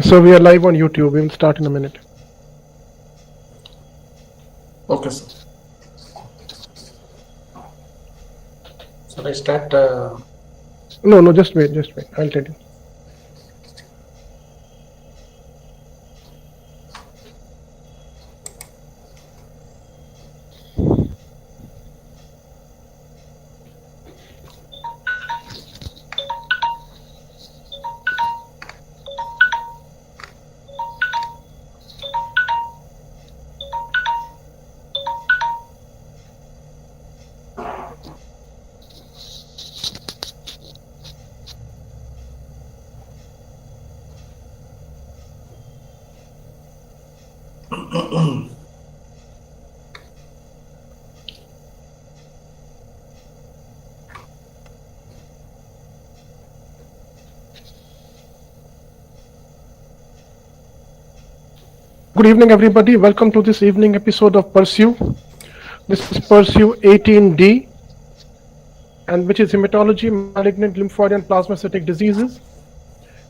So we are live on YouTube. We will start in a minute. Okay, sir. Shall I start? No, just wait. I'll tell you. Good evening, everybody. Welcome to this evening episode of Pursue. This is Pursue 18D, and which is Hematology, Malignant, Lymphoid, and Plasmacytic diseases.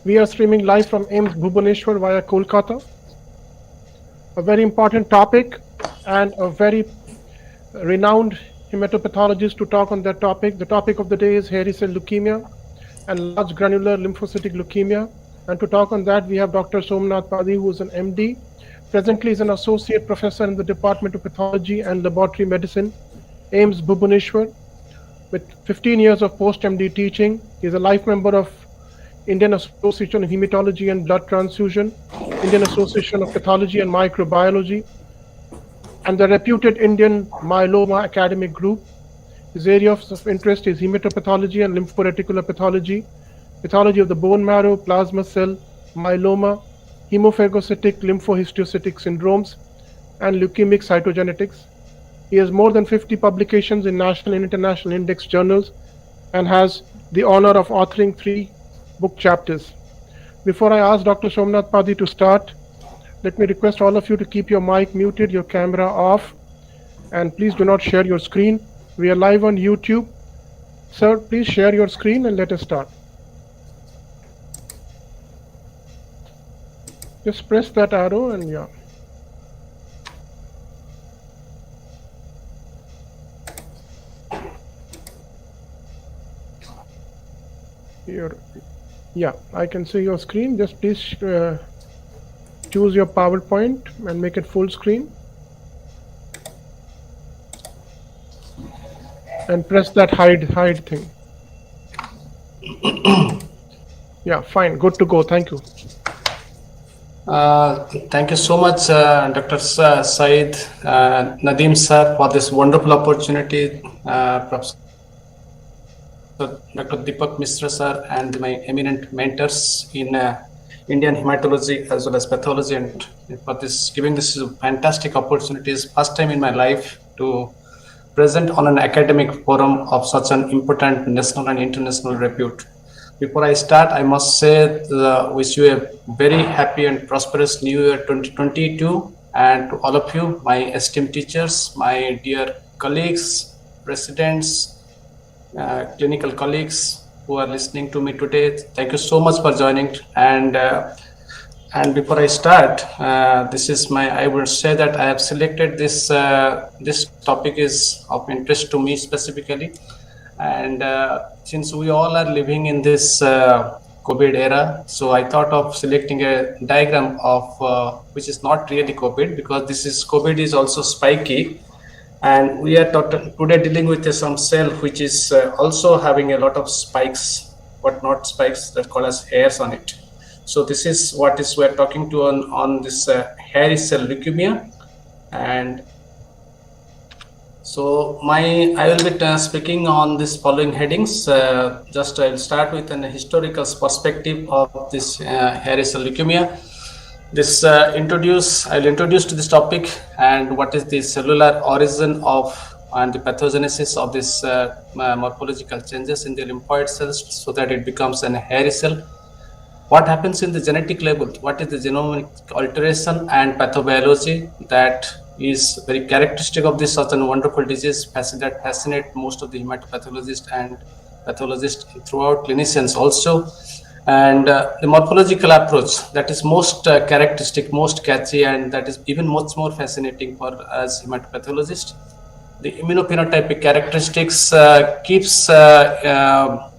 We are streaming live from AIIMS Bhubaneswar via Kolkata. A very important topic and a very renowned hematopathologist to talk on that topic. The topic of the day is hairy cell leukemia and large granular lymphocytic leukemia. And to talk on that, we have Dr. Somanath Padhi, who is an MD. Presently is an associate professor in the Department of Pathology and Laboratory Medicine, AIIMS Bhubaneswar, with 15 years of post-MD teaching. He is a life member of Indian Association of Hematology and Blood Transfusion, Indian Association of Pathology and Microbiology, and the reputed Indian Myeloma academic group. His areas of interest is hematopathology and lymphoreticular pathology, pathology of the bone marrow, plasma cell, myeloma, hemophagocytic, lymphohistiocytic syndromes, and leukemic cytogenetics. He has more than 50 publications in national and international index journals and has the honor of authoring 3 book chapters. Before I ask Dr. Somanath Padhi to start, let me request all of you to keep your mic muted, your camera off, and please do not share your screen. We are live on YouTube. Sir, please share your screen and let us start. Just press that arrow and yeah. Here, yeah, I can see your screen. Just please choose your PowerPoint and make it full screen. And press that hide thing. Yeah, fine, good to go. Thank you. Thank you so much, Dr. Said Nadeem sir, for this wonderful opportunity. Professor Dr. Deepak Misra sir and my eminent mentors in Indian hematology as well as pathology, and for this giving this fantastic opportunities. First time in my life to present on an academic forum of such an important national and international repute. Before I start, I must say, wish you a very happy and prosperous New Year 2022, and to all of you, my esteemed teachers, my dear colleagues, residents, clinical colleagues who are listening to me today. Thank you so much for joining. And before I start, I will say that I have selected this. This topic is of interest to me specifically. And since we all are living in this COVID era, so I thought of selecting a diagram of which is not really COVID, because COVID is also spiky, and we are today dealing with some cell which is also having a lot of spikes, but not spikes, that call as hairs on it. So this is what we're talking to on this hairy cell leukemia. And so I will be speaking on this following headings. Just I'll start with an historical perspective of this hairy cell leukemia. I'll introduce to this topic and what is the cellular origin of and the pathogenesis of this morphological changes in the lymphoid cells so that it becomes an hairy cell. What happens in the genetic level? What is the genomic alteration and pathobiology that is very characteristic of this such a wonderful disease that fascinate most of the hematopathologists and pathologists throughout clinicians also. And the morphological approach that is most characteristic, most catchy, and that is even much more fascinating for us hematopathologists. The immunophenotypic characteristics keeps the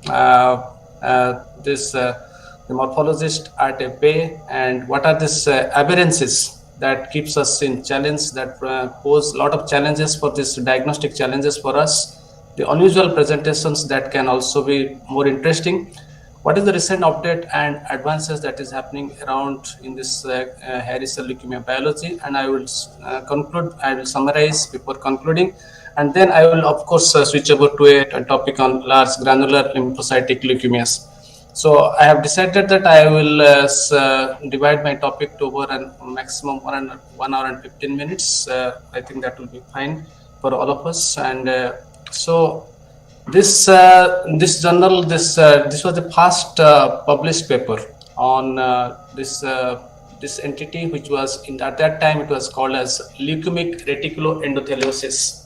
morphologist at a bay, and what are these aberrances that keeps us in challenge, that pose a lot of challenges for this diagnostic challenges for us, the unusual presentations that can also be more interesting. What is the recent update and advances that is happening around in this hairy cell leukemia biology? And I will I will summarize before concluding. And then I will, of course, switch over to a topic on large granular lymphocytic leukemias. So I have decided that I will divide my topic to over a maximum 1 hour and 15 minutes. I think that will be fine for all of us. And so this journal, this was the first published paper on this entity, which was at that time it was called as leukemic reticuloendotheliosis.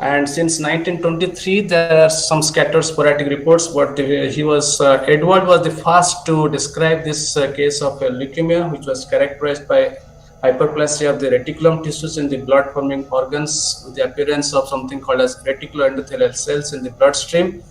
And since 1923, there are some scattered sporadic reports. But Edward was the first to describe this case of leukemia, which was characterized by hyperplasia of the reticulum tissues in the blood-forming organs, with the appearance of something called as reticuloendothelial cells in the bloodstream.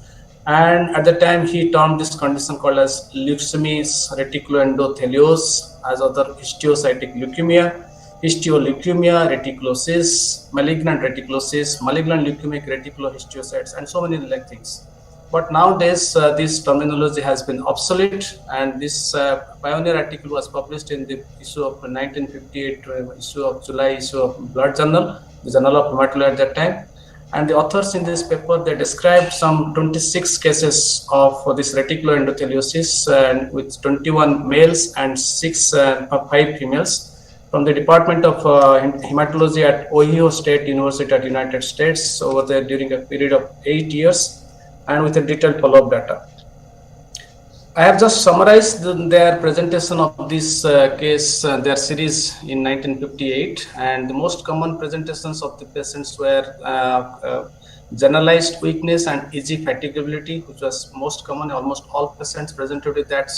And at the time, he termed this condition called as leucemia reticuloendotheliose, as other histiocytic leukemia, histioleucemia, reticulosis, malignant reticulosis, malignant leukemic reticulohistiocytes, and so many like things. But nowadays, this terminology has been obsolete, and this pioneer article was published in the issue of 1958, issue of July issue of Blood Journal, the Journal of Hematology at that time. And the authors in this paper, they described some 26 cases of this reticuloendotheliosis, with 21 males and 5 females, from the Department of Hematology at Ohio State University at United States over there during a period of 8 years, and with a detailed follow-up data. I have just summarized their presentation of this case, their series in 1958, and the most common presentations of the patients were generalized weakness and easy fatigability, which was most common. Almost all patients presented with that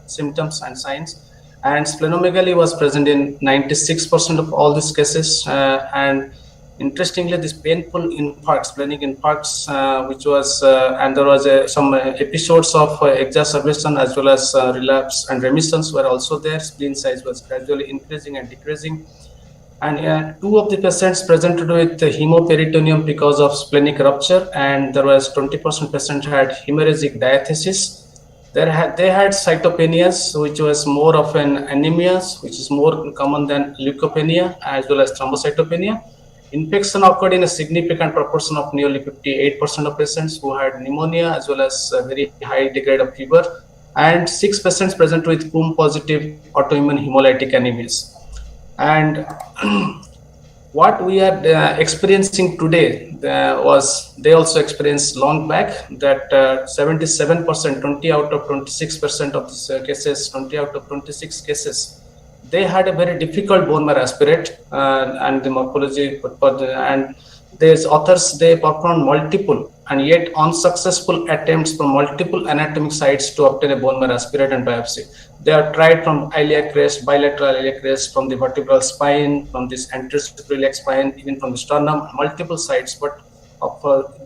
symptoms and signs. And splenomegaly was present in 96% of all these cases. And interestingly, this painful infarcts, splenic infarcts, which was, and there was some episodes of exacerbation as well as relapse and remissions were also there. Spleen size was gradually increasing and decreasing. And 2 of the patients presented with hemoperitoneum because of splenic rupture, and there was 20% patient had hemorrhagic diathesis. They had cytopenias, which was more of an anemia, which is more common than leukopenia, as well as thrombocytopenia. Infection occurred in a significant proportion of nearly 58% of patients who had pneumonia, as well as a very high degree of fever, and 6 patients present with CUM-positive autoimmune hemolytic anemias. And what we are experiencing today was they also experienced long back, that 77%, 20 out of 26% of these cases, 20 out of 26 cases, they had a very difficult bone marrow aspirate, and the morphology, and these authors, they performed multiple and yet unsuccessful attempts from multiple anatomic sites to obtain a bone marrow aspirate and biopsy. They have tried from iliac crest, bilateral iliac crest, from the vertebral spine, from this anterior iliac spine, even from the sternum, multiple sites, but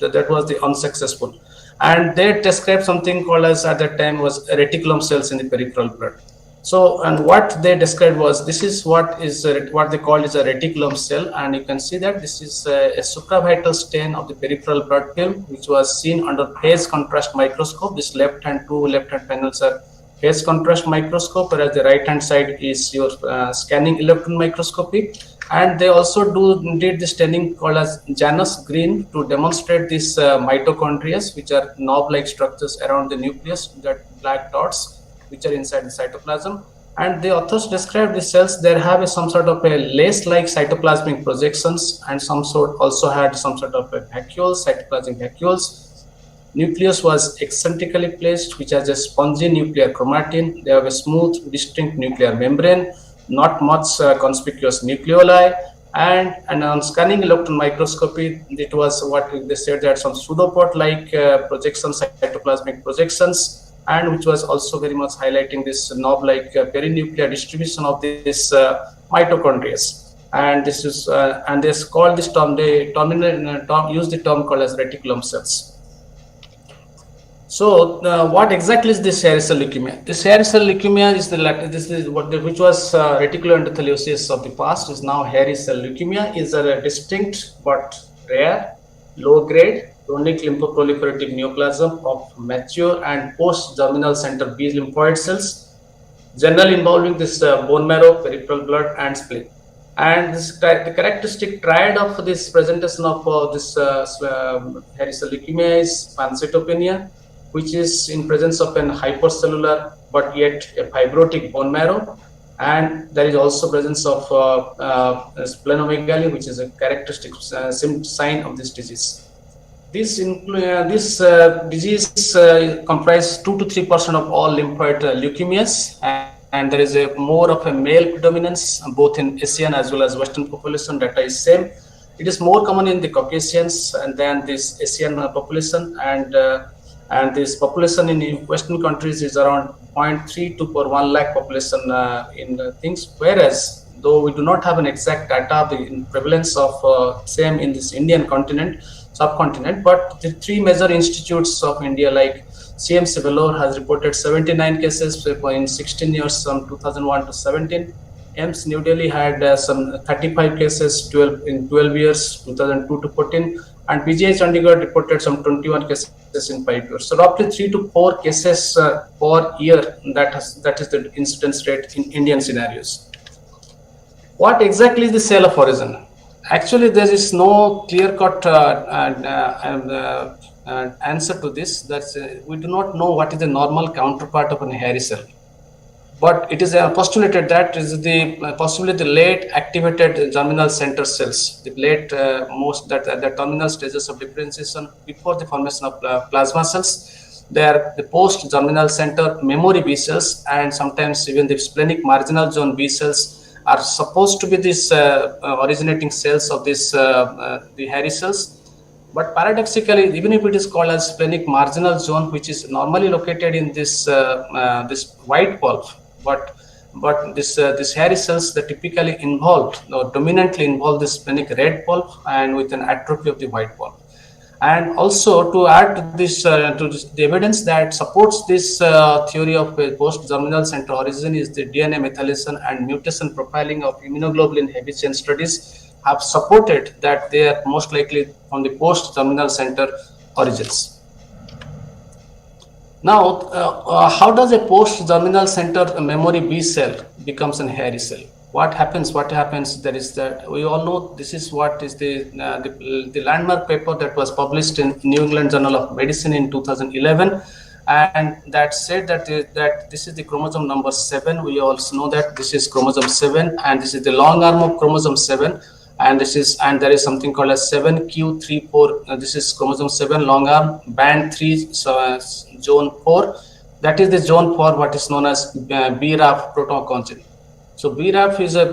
that was the unsuccessful. And they described something called as, at that time, was reticulum cells in the peripheral blood. So, and what they described was, this is what they call is a reticulum cell, and you can see that this is a supravital stain of the peripheral blood film, which was seen under phase contrast microscope. This two left-hand panels are phase contrast microscope, whereas the right-hand side is your scanning electron microscopy. And they also did the staining called as Janus green to demonstrate these mitochondria, which are knob-like structures around the nucleus, that black dots, which are inside the cytoplasm. And the authors described the cells, they have some sort of a lace-like cytoplasmic projections, and also had some sort of a vacuoles, cytoplasmic vacuoles. Nucleus was eccentrically placed, which has a spongy nuclear chromatin. They have a smooth, distinct nuclear membrane, not much conspicuous nucleoli. And on scanning electron microscopy, it was what they said, that some pseudopod-like projections, cytoplasmic projections. and which was also very much highlighting this knob-like perinuclear distribution of this mitochondria. And this is and they call this term, they use the term called as reticulum cells. So, what exactly is this hairy cell leukemia? This hairy cell leukemia is which was reticular endotheliosis of the past, is now hairy cell leukemia. Is a distinct but rare, low-grade chronic lymphoproliferative neoplasm of mature and post-germinal center B lymphoid cells, generally involving this bone marrow, peripheral blood, and spleen. And this, the characteristic triad of this presentation of this hairy cell leukemia is pancytopenia, which is in presence of an hypercellular but yet a fibrotic bone marrow, and there is also presence of splenomegaly, which is a characteristic sign of this disease. This disease comprises 2 to 3% of all lymphoid leukemias, and there is a more of a male predominance both in Asian as well as Western population. Data is same. It is more common in the Caucasians and then this Asian population, and this population in Western countries is around 0.3 to per 1 lakh population in things, whereas though we do not have an exact data the prevalence of same in this Indian subcontinent, but the 3 major institutes of India like CMC Vellore has reported 79 cases in 16 years from 2001 to 17. AIIMS New Delhi had some 35 cases in 12 years, 2002 to 14, and PGI Chandigarh reported some 21 cases in 5 years. So roughly 3 to 4 cases per year. That is the incidence rate in Indian scenarios. What exactly is the cell of origin? Actually, there is no clear-cut answer to this. That's we do not know what is the normal counterpart of a hairy cell. But it is postulated that is possibly the late activated germinal center cells, the late the terminal stages of differentiation before the formation of plasma cells. They are the post-germinal center memory B cells, and sometimes even the splenic marginal zone B cells are supposed to be these originating cells of this the hairy cells. But paradoxically, even if it is called as splenic marginal zone, which is normally located in this this white pulp, but this hairy cells that typically involved or dominantly involve the splenic red pulp and with an atrophy of the white pulp. And also to add to this, the evidence that supports this theory of post-germinal center origin is the DNA methylation and mutation profiling of immunoglobulin heavy chain studies have supported that they are most likely from the post-germinal center origins. Now, how does a post-germinal center memory B cell becomes a hairy cell? What happens? There is that we all know this is what is the landmark paper that was published in New England Journal of Medicine in 2011, and that said that this is the chromosome number 7. We also know that this is chromosome 7, and this is the long arm of chromosome 7. And there is something called as 7q34. This is chromosome 7 long arm band 3 zone 4. That is the zone for what is known as BRAF proto-oncogene. So BRAF is a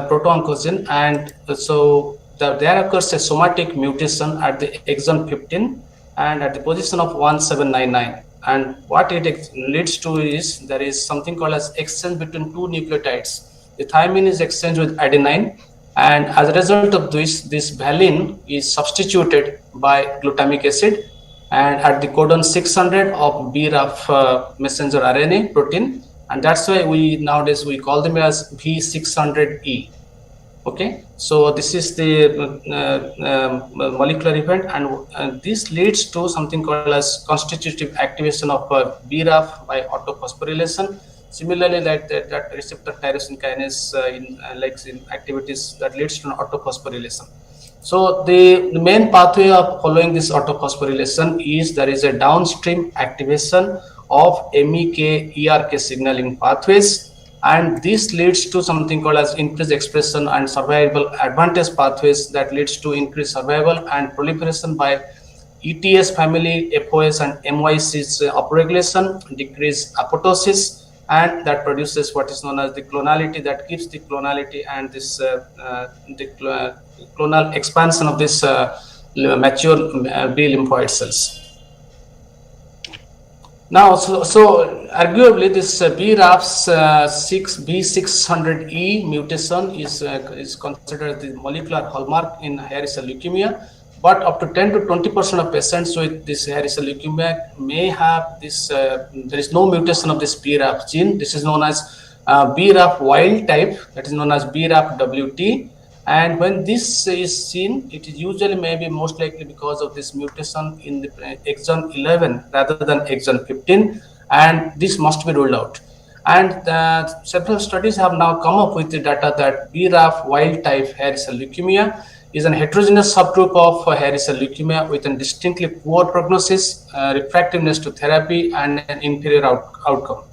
proto-oncogene, and so there occurs a somatic mutation at the exon 15 and at the position of 1799. And what it leads to is there is something called as exchange between 2 nucleotides. The thymine is exchanged with adenine, and as a result of this valine is substituted by glutamic acid, and at the codon 600 of BRAF messenger RNA protein, and that's why nowadays we call them as V600E. Okay, so this is the molecular event, and this leads to something called as constitutive activation of BRAF by autophosphorylation. Similarly, that receptor tyrosine kinase in activities that leads to an autophosphorylation. So the main pathway of following this autophosphorylation is there is a downstream activation of MIKEY ERK signaling pathways, and this leads to something called as increased expression and survival advantage pathways that leads to increased survival and proliferation by ETS family, FOS and MYC's upregulation, decreased apoptosis, and that produces what is known as the clonality, that gives the clonality and this clonal expansion of this mature B lymphoid cells. Now, so arguably, this BRAF's B600E mutation is considered the molecular hallmark in hairy cell leukemia. But up to 10 to 20% of patients with this hairy cell leukemia may have this. There is no mutation of this BRAF gene. This is known as BRAF wild type. That is known as BRAF WT. And when this is seen, it is usually maybe most likely because of this mutation in the exon 11 rather than exon 15, and this must be ruled out. And several studies have now come up with the data that BRAF wild type hairy cell leukemia is an heterogeneous subgroup of hairy cell leukemia with a distinctly poor prognosis, refractiveness to therapy, and an inferior outcome.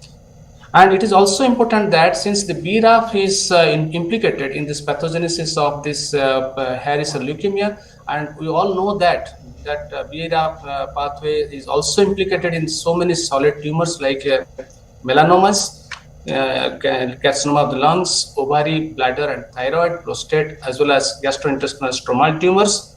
And it is also important that since the BRAF is implicated in this pathogenesis of this hairy cell leukemia, and we all know that BRAF pathway is also implicated in so many solid tumors like melanomas, carcinoma of the lungs, ovary, bladder, and thyroid, prostate, as well as gastrointestinal stromal tumors.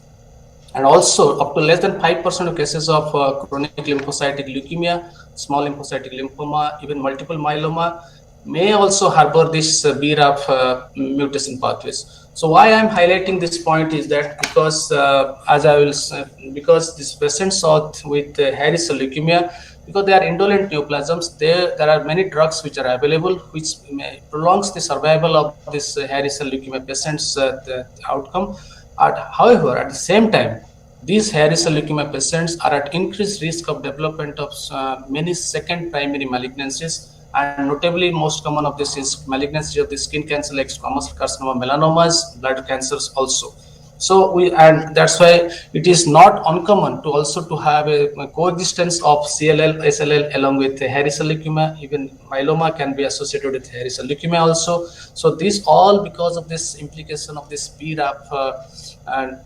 And also up to less than 5% of cases of chronic lymphocytic leukemia, small lymphocytic lymphoma, even multiple myeloma may also harbor this BRAF mutation pathways. So why I'm highlighting this point is that because because these patients with hairy cell leukemia, because they are indolent neoplasms, there are many drugs which are available which prolongs the survival of this hairy cell leukemia patients' the outcome. However, at the same time, these hairy cell leukemia patients are at increased risk of development of many second primary malignancies, and notably most common of this is malignancy of the skin cancer like squamous cell carcinoma, melanomas, blood cancers also. So and that's why it is not uncommon to also to have a coexistence of CLL, SLL along with hairy cell leukemia. Even myeloma can be associated with hairy cell leukemia also. So these all because of this implication of this BRAF and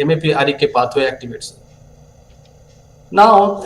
MAP-REK pathway activates. Now,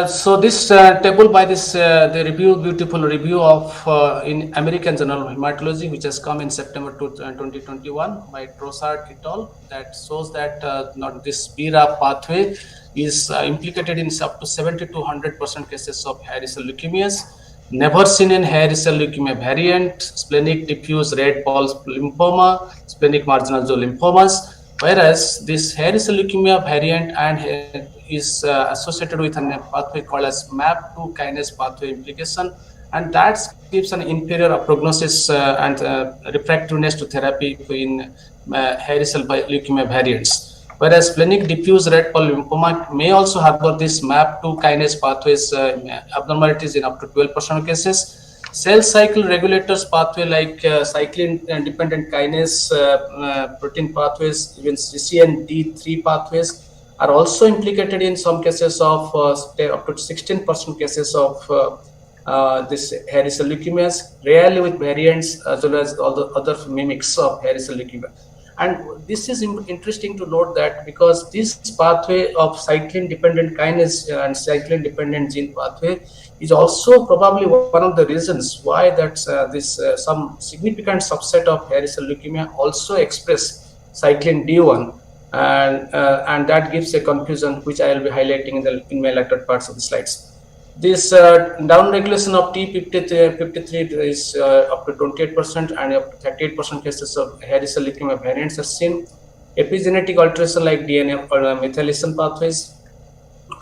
so this table by this the beautiful review of in American Journal of Hematology, which has come in September 2021 by Trossard et al., that shows that not this BRAF pathway is implicated in up to 70 to 100% cases of hairy cell leukemias, never seen in hairy cell leukemia variant, splenic diffuse red pulse lymphoma, splenic marginal zone lymphomas, whereas this hairy cell leukemia variant and is associated with a pathway called as MAP2 kinase pathway implication, and that gives an inferior prognosis and refractiveness to therapy in hairy cell leukemia variants. Whereas splenic diffuse red pulse lymphoma may also harbor this MAP2 kinase pathways abnormalities in up to 12% of cases. Cell cycle regulators pathway like cyclin dependent kinase protein pathways, even CCND3 pathways are also implicated in some cases of up to 16% cases of this hairy cell leukemias, rarely with variants as well as all the other mimics of hairy cell leukemia. And this is interesting to note that because this pathway of cyclin dependent kinase and cyclin dependent gene pathway is also probably one of the reasons why that some significant subset of hairy cell leukemia also express cyclin D1, and that gives a confusion which I will be highlighting in my later parts of the slides. This downregulation of T53 is up to 28% and up to 38% cases of hairy cell leukemia variants are seen. Epigenetic alteration like DNA or methylation pathways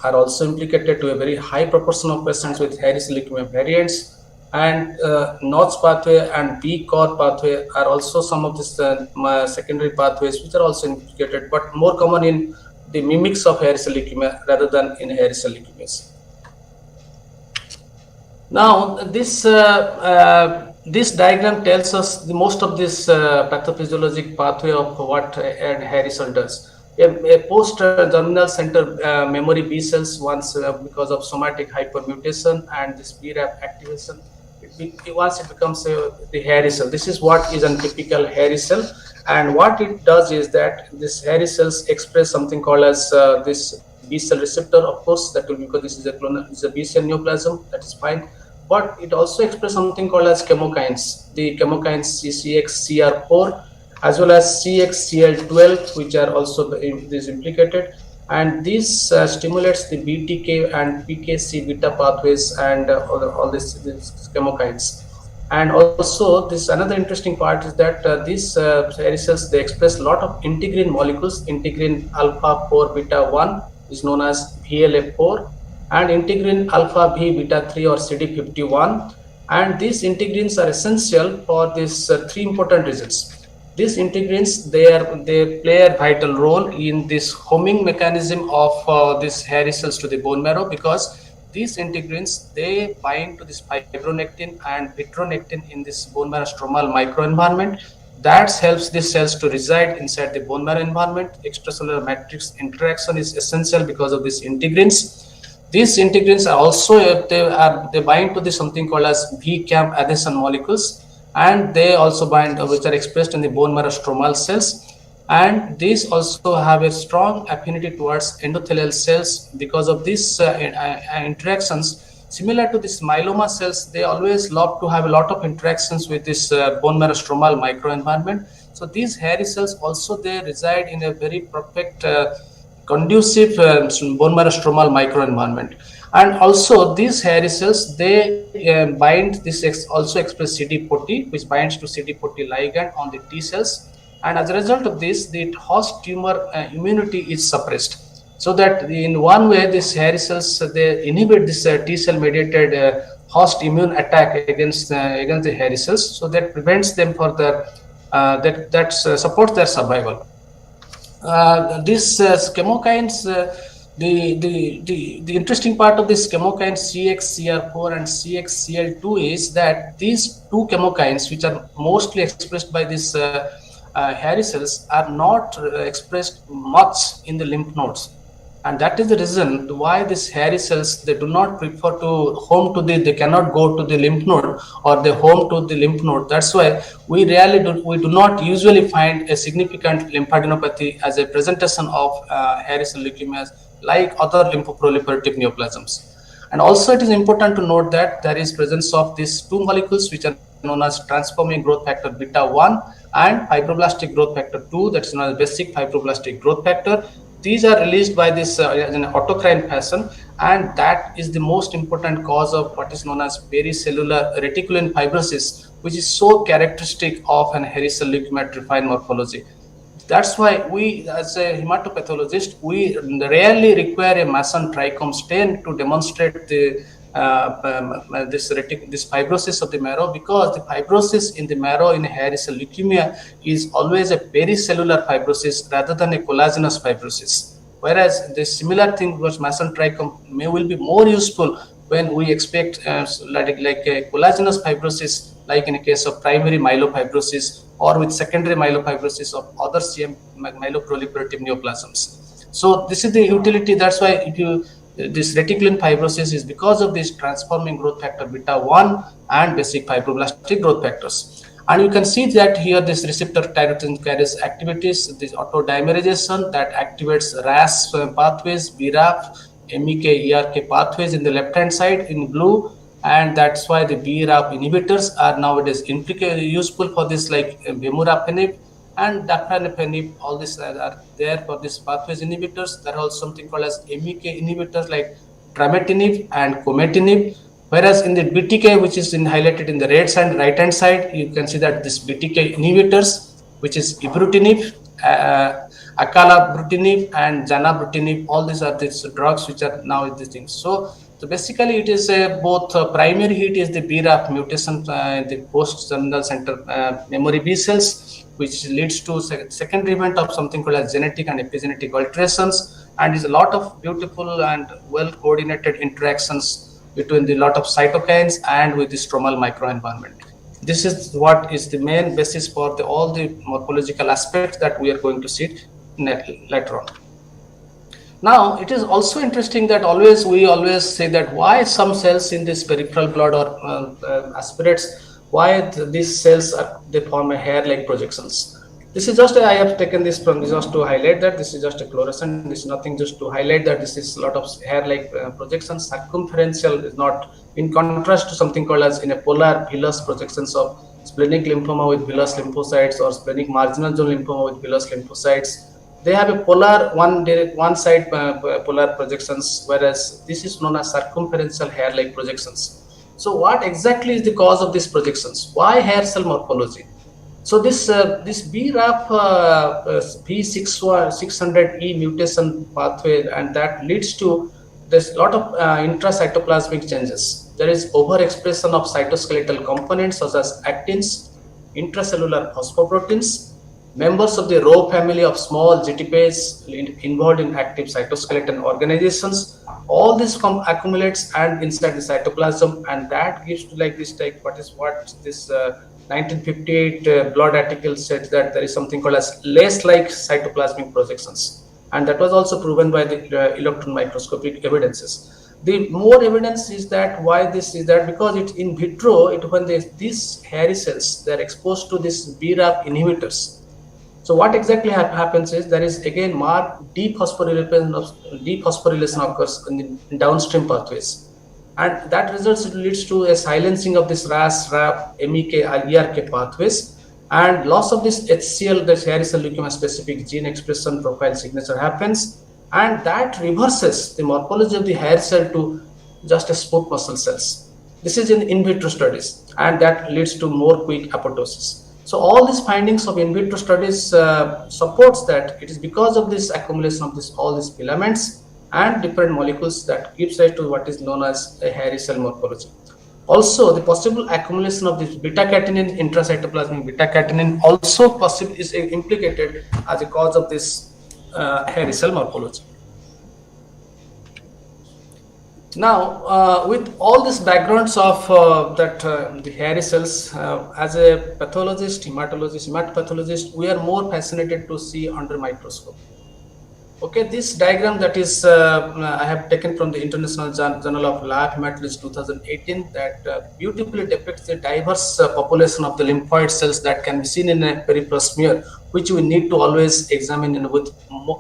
are also implicated to a very high proportion of patients with hairy cell leukemia variants. And Notch pathway and B-core pathway are also some of these secondary pathways which are also implicated, but more common in the mimics of hairy cell leukemia rather than in hairy cell leukemias. Now, this diagram tells us the most of this pathophysiologic pathway of what hairy cell does. A post-germinal center memory B cells once because of somatic hypermutation and this BRAF activation, once it becomes the hairy cell. This is what is a typical hairy cell, and what it does is that this hairy cells express something called as this B cell receptor. Of course, that will be because this is a B cell neoplasm, that is fine. But it also expresses something called as chemokines, the chemokines CXCR4 as well as CXCL12, which are also implicated. and this stimulates the BTK and PKC beta pathways and all these chemokines. And also, this another interesting part is that these hairy cells, they express a lot of integrin molecules. Integrin alpha 4 beta 1 is known as VLF4, and integrin alpha B beta 3 or CD51. And these integrins are essential for these three important reasons. These integrins, they play a vital role in this homing mechanism of these hairy cells to the bone marrow, because these integrins, they bind to this fibronectin and vitronectin in this bone marrow stromal microenvironment. That helps these cells to reside inside the bone marrow environment. Extracellular matrix interaction is essential because of these integrins. These integrins are also they bind to this something called as V-camp adhesion molecules, and they also bind, which are expressed in the bone marrow stromal cells. And these also have a strong affinity towards endothelial cells because of these interactions. Similar to these myeloma cells, they always love to have a lot of interactions with this bone marrow stromal microenvironment. So these hairy cells also, they reside in a very perfect conducive bone marrow stromal microenvironment. And also these hairy cells, they bind this also express CD40, which binds to CD40 ligand on the T cells. And as a result of this, the host tumor immunity is suppressed. So that in one way, these hairy cells, they inhibit this T cell mediated host immune attack against the hairy cells. So that prevents them for their supports their survival. These chemokines, the interesting part of this chemokine CXCR4 and CXCL2 is that these two chemokines, which are mostly expressed by these hairy cells, are not expressed much in the lymph nodes. And that is the reason why these hairy cells, they do not prefer to they cannot go to the lymph node, or they home to the lymph node. That's why we do not usually find a significant lymphadenopathy as a presentation of hairy cell leukemias like other lymphoproliferative neoplasms. And also it is important to note that there is presence of these two molecules which are known as transforming growth factor beta 1 and fibroblastic growth factor 2, that's known as basic fibroblastic growth factor. These are released by this in an autocrine fashion, and that is the most important cause of what is known as pericellular reticulin fibrosis, which is so characteristic of an hairy cell leukemia refined morphology. That's why we, as a hematopathologist, we rarely require a Masson trichome stain to demonstrate the this fibrosis of the marrow, because the fibrosis in the marrow in hairy cell leukemia is always a pericellular fibrosis rather than a collagenous fibrosis. Whereas the similar thing was Masson trichome will be more useful when we expect like a collagenous fibrosis, like in a case of primary myelofibrosis or with secondary myelofibrosis of other CM myeloproliferative neoplasms. So this is the utility. That's why this reticulin fibrosis is because of this transforming growth factor beta 1 and basic fibroblastic growth factors. And you can see that here this receptor tyrosine kinase activities, this autodimerization that activates RAS pathways, BRAF, MEK, ERK pathways in the left hand side in blue, and that's why the BRAF inhibitors are nowadays useful for this, like vemurafenib and dapagliflozin. All these are there for this pathways inhibitors. There are also something called as MEK inhibitors like trametinib and cometinib. Whereas in the BTK, which is highlighted in the right hand side, you can see that this BTK inhibitors, which is ibrutinib, acalabrutinib, and zanabrutinib, all these are these drugs which are now these things. So basically, it is both primary hit is the BRAF mutation, the post-germinal center memory B cells, which leads to secondary event of something called as genetic and epigenetic alterations, and is a lot of beautiful and well coordinated interactions between the lot of cytokines and with the stromal microenvironment. This is what is the main basis for all the morphological aspects that we are going to see later on. Now, it is also interesting that we always say that why some cells in this peripheral blood or aspirates, why these cells they form a hair-like projections. This is just I have taken this from this just to highlight that this is just a fluorescent. This is nothing, just to highlight that this is a lot of hair-like projections. Circumferential is not, in contrast to something called as in a polar villous projections of splenic lymphoma with villous lymphocytes or splenic marginal zone lymphoma with villous lymphocytes. they have a polar one side polar projections, whereas this is known as circumferential hair-like projections. So what exactly is the cause of these projections? Why hair cell morphology? So this BRAF V600E mutation pathway, and that leads to there's a lot of intracytoplasmic changes. There is overexpression of cytoskeletal components such as actins, intracellular phosphoproteins, members of the Rho family of small GTPase involved in active cytoskeleton organizations. All this accumulates and inside the cytoplasm, and that gives to like this type. What this 1958 blood article said, that there is something called as lace-like cytoplasmic projections, and that was also proven by the electron microscopic evidences. The more evidence is that why this is that because it's in vitro, when these hairy cells, they're exposed to this BRAF inhibitors. So what exactly happens is there is again marked dephosphorylation occurs in the downstream pathways, and that leads to a silencing of this RAS, RAF, MEK, ERK pathways, and loss of this HCL, this hairy cell leukemia specific gene expression profile signature happens, and that reverses the morphology of the hair cell to just a smooth muscle cells. This is in vitro studies, and that leads to more quick apoptosis. So all these findings of in vitro studies supports that it is because of this accumulation of all these filaments and different molecules that gives rise to what is known as a hairy cell morphology. Also, the possible accumulation of this beta-catenin, intracytoplasmic beta-catenin, also possibly is implicated as a cause of this hairy cell morphology. Now, with all these backgrounds of the hairy cells, as a pathologist, hematologist, hematopathologist, we are more fascinated to see under microscope. Okay, this diagram that is I have taken from the International Journal of Lab Hematology 2018, that beautifully depicts the diverse population of the lymphoid cells that can be seen in a peripheral smear, which we need to always examine with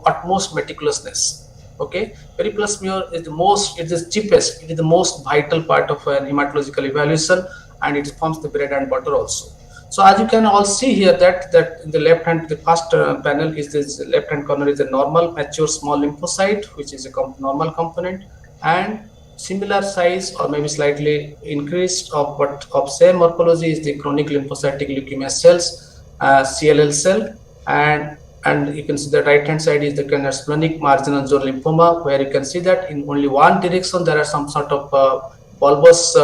utmost meticulousness. Okay, peripheral smear is the cheapest, it is the most vital part of an hematological evaluation, and it forms the bread and butter also. So as you can all see here, that in the left hand, the first panel is this left hand corner is a normal mature small lymphocyte, which is a normal component, and similar size or maybe slightly increased of same morphology is the chronic lymphocytic leukemia cells, CLL cell, and you can see the right hand side is the kind of splenic marginal zone lymphoma, where you can see that in only one direction there are some sort of bulbous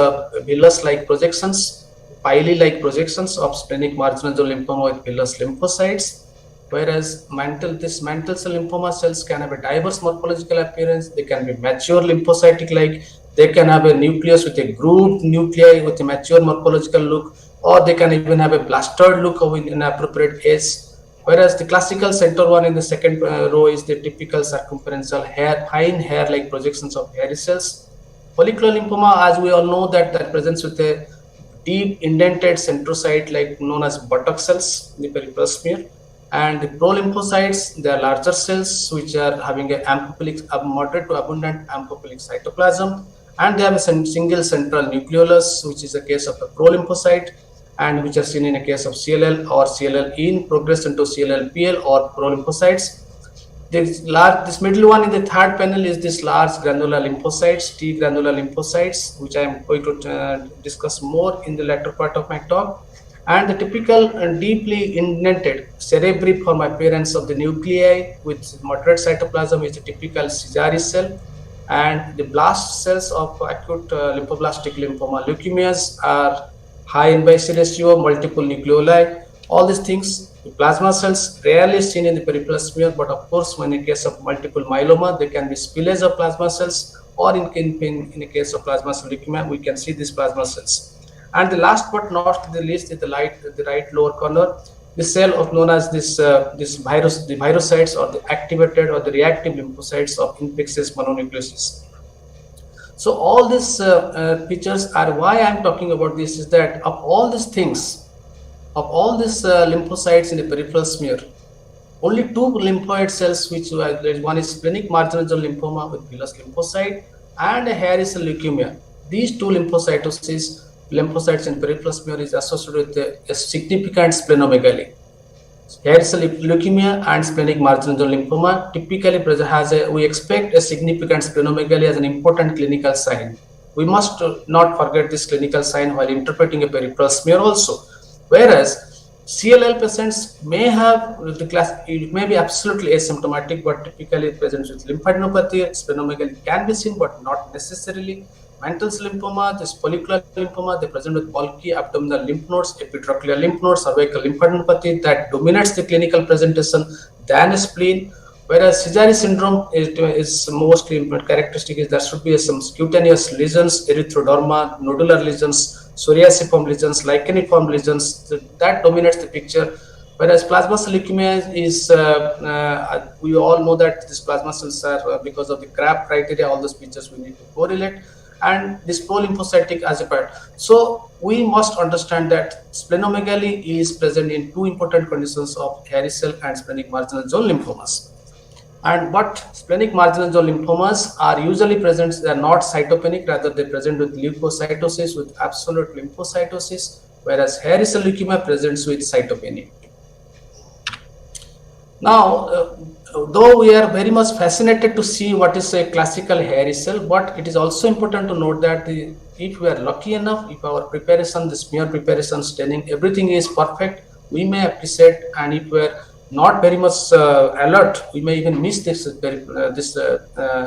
villus like projections, pili-like projections of splenic marginal zone lymphoma with villus lymphocytes, whereas mantle cell lymphoma cells can have a diverse morphological appearance. They can be mature lymphocytic-like, they can have a nucleus with a grooved nuclei with a mature morphological look, or they can even have a blastered look of inappropriate age. Whereas the classical center one in the second row is the typical circumferential fine hair-like projections of hairy cells. Follicular lymphoma, as we all know, that presents with a deep indented centrocyte like known as buttock cells in the peripheral smear, and the prolymphocytes, they are larger cells which are having a moderate to abundant amphiphilic cytoplasm, and they have a single central nucleolus, which is a case of a prolymphocyte, and which are seen in a case of CLL or CLL in progress into CLL-PL or prolymphocytes. This middle one in the third panel is this large granular lymphocytes, T granular lymphocytes, which I am going to discuss more in the latter part of my talk. And the typical and deeply indented cerebriform appearance of the nuclei with moderate cytoplasm is the typical Sézary cell. And the blast cells of acute lymphoblastic lymphoma leukemias are high invice ratio, multiple nucleoli, all these things. The plasma cells rarely seen in the peripheral smear, but of course, when in case of multiple myeloma, there can be spillage of plasma cells, or in a case of plasma cell leukemia, we can see these plasma cells. And the last but not the least is the right lower corner, the cell of known as the virusocytes or the activated or the reactive lymphocytes of infectious mononucleosis. So all these features are why I am talking about this, is that of all these things, of all these lymphocytes in the peripheral smear, only two lymphoid cells, which one is splenic marginal zone lymphoma with villus lymphocyte and a hairy cell leukemia. These two lymphocytes in peripheral smear is associated with a significant splenomegaly. Hairy cell leukemia and splenic marginal zone lymphoma typically we expect a significant splenomegaly as an important clinical sign. We must not forget this clinical sign while interpreting a peripheral smear also. Whereas CLL patients may have the class, it may be absolutely asymptomatic, but typically presents with lymphadenopathy. Splenomegaly can be seen, but not necessarily. Mantle cell lymphoma, this follicular lymphoma, they present with bulky abdominal lymph nodes, epitrochlear lymph nodes, cervical lymphadenopathy that dominates the clinical presentation than a spleen. Whereas Sézary syndrome is mostly characteristic is there should be some cutaneous lesions, erythroderma, nodular lesions, psoriasiform lesions, licheniform lesions that dominates the picture. Whereas plasma cell leukemia is, we all know that these plasma cells are, because of the CRAB criteria, all those features we need to correlate, and this pro-lymphocytic as a part. So we must understand that splenomegaly is present in two important conditions of hairy cell and splenic marginal zone lymphomas. But splenic marginal zone lymphomas are usually present, they are not cytopenic, rather they present with leukocytosis, with absolute lymphocytosis, whereas hairy cell leukemia presents with cytopenia. Now, though we are very much fascinated to see what is a classical hairy cell, but it is also important to note that if we are lucky enough, if our preparation, the smear preparation, staining, everything is perfect, we may appreciate, and if we are not very much alert, we may even miss this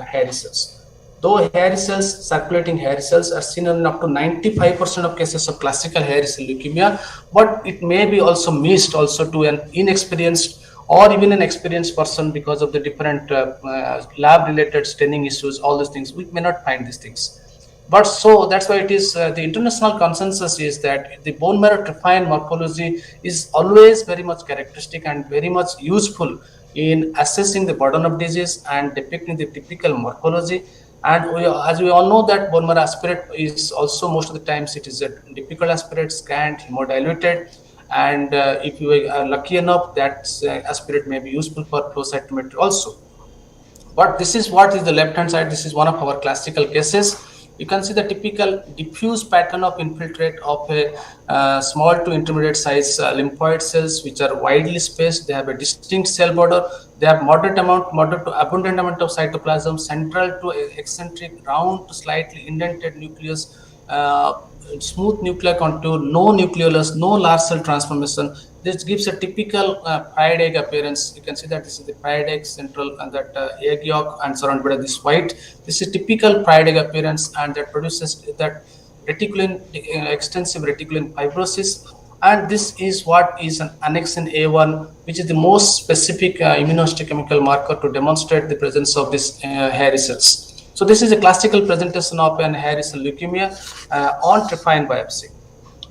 hairy cells. Though hairy cells, circulating hairy cells are seen in up to 95% of cases of classical hairy cell leukemia, but it may be also missed also to an inexperienced or even an experienced person because of the different lab related staining issues, all these things, we may not find these things. But so that's why it is the international consensus is that the bone marrow triphyine morphology is always very much characteristic and very much useful in assessing the burden of disease and depicting the typical morphology. And as we all know that bone marrow aspirate is also most of the times it is a typical aspirate, scant, hemodiluted. And if you are lucky enough, that aspirate may be useful for flow cytometry also. But this is what is the left hand side. This is one of our classical cases. You can see the typical diffuse pattern of infiltrate of a small to intermediate size lymphoid cells, which are widely spaced. They have a distinct cell border. They have moderate to abundant amount of cytoplasm, central to eccentric, round to slightly indented nucleus, smooth nuclear contour, no nucleolus, no large cell transformation. This gives a typical fried egg appearance. You can see that this is the fried egg central, and that egg yolk and surrounded by this white. This is typical fried egg appearance, and that produces that reticulin, extensive reticulin fibrosis. And this is what is an annexin A1, which is the most specific immunohistochemical marker to demonstrate the presence of this hairy cells. So this is a classical presentation of an hairy cell leukemia on triphyine biopsy.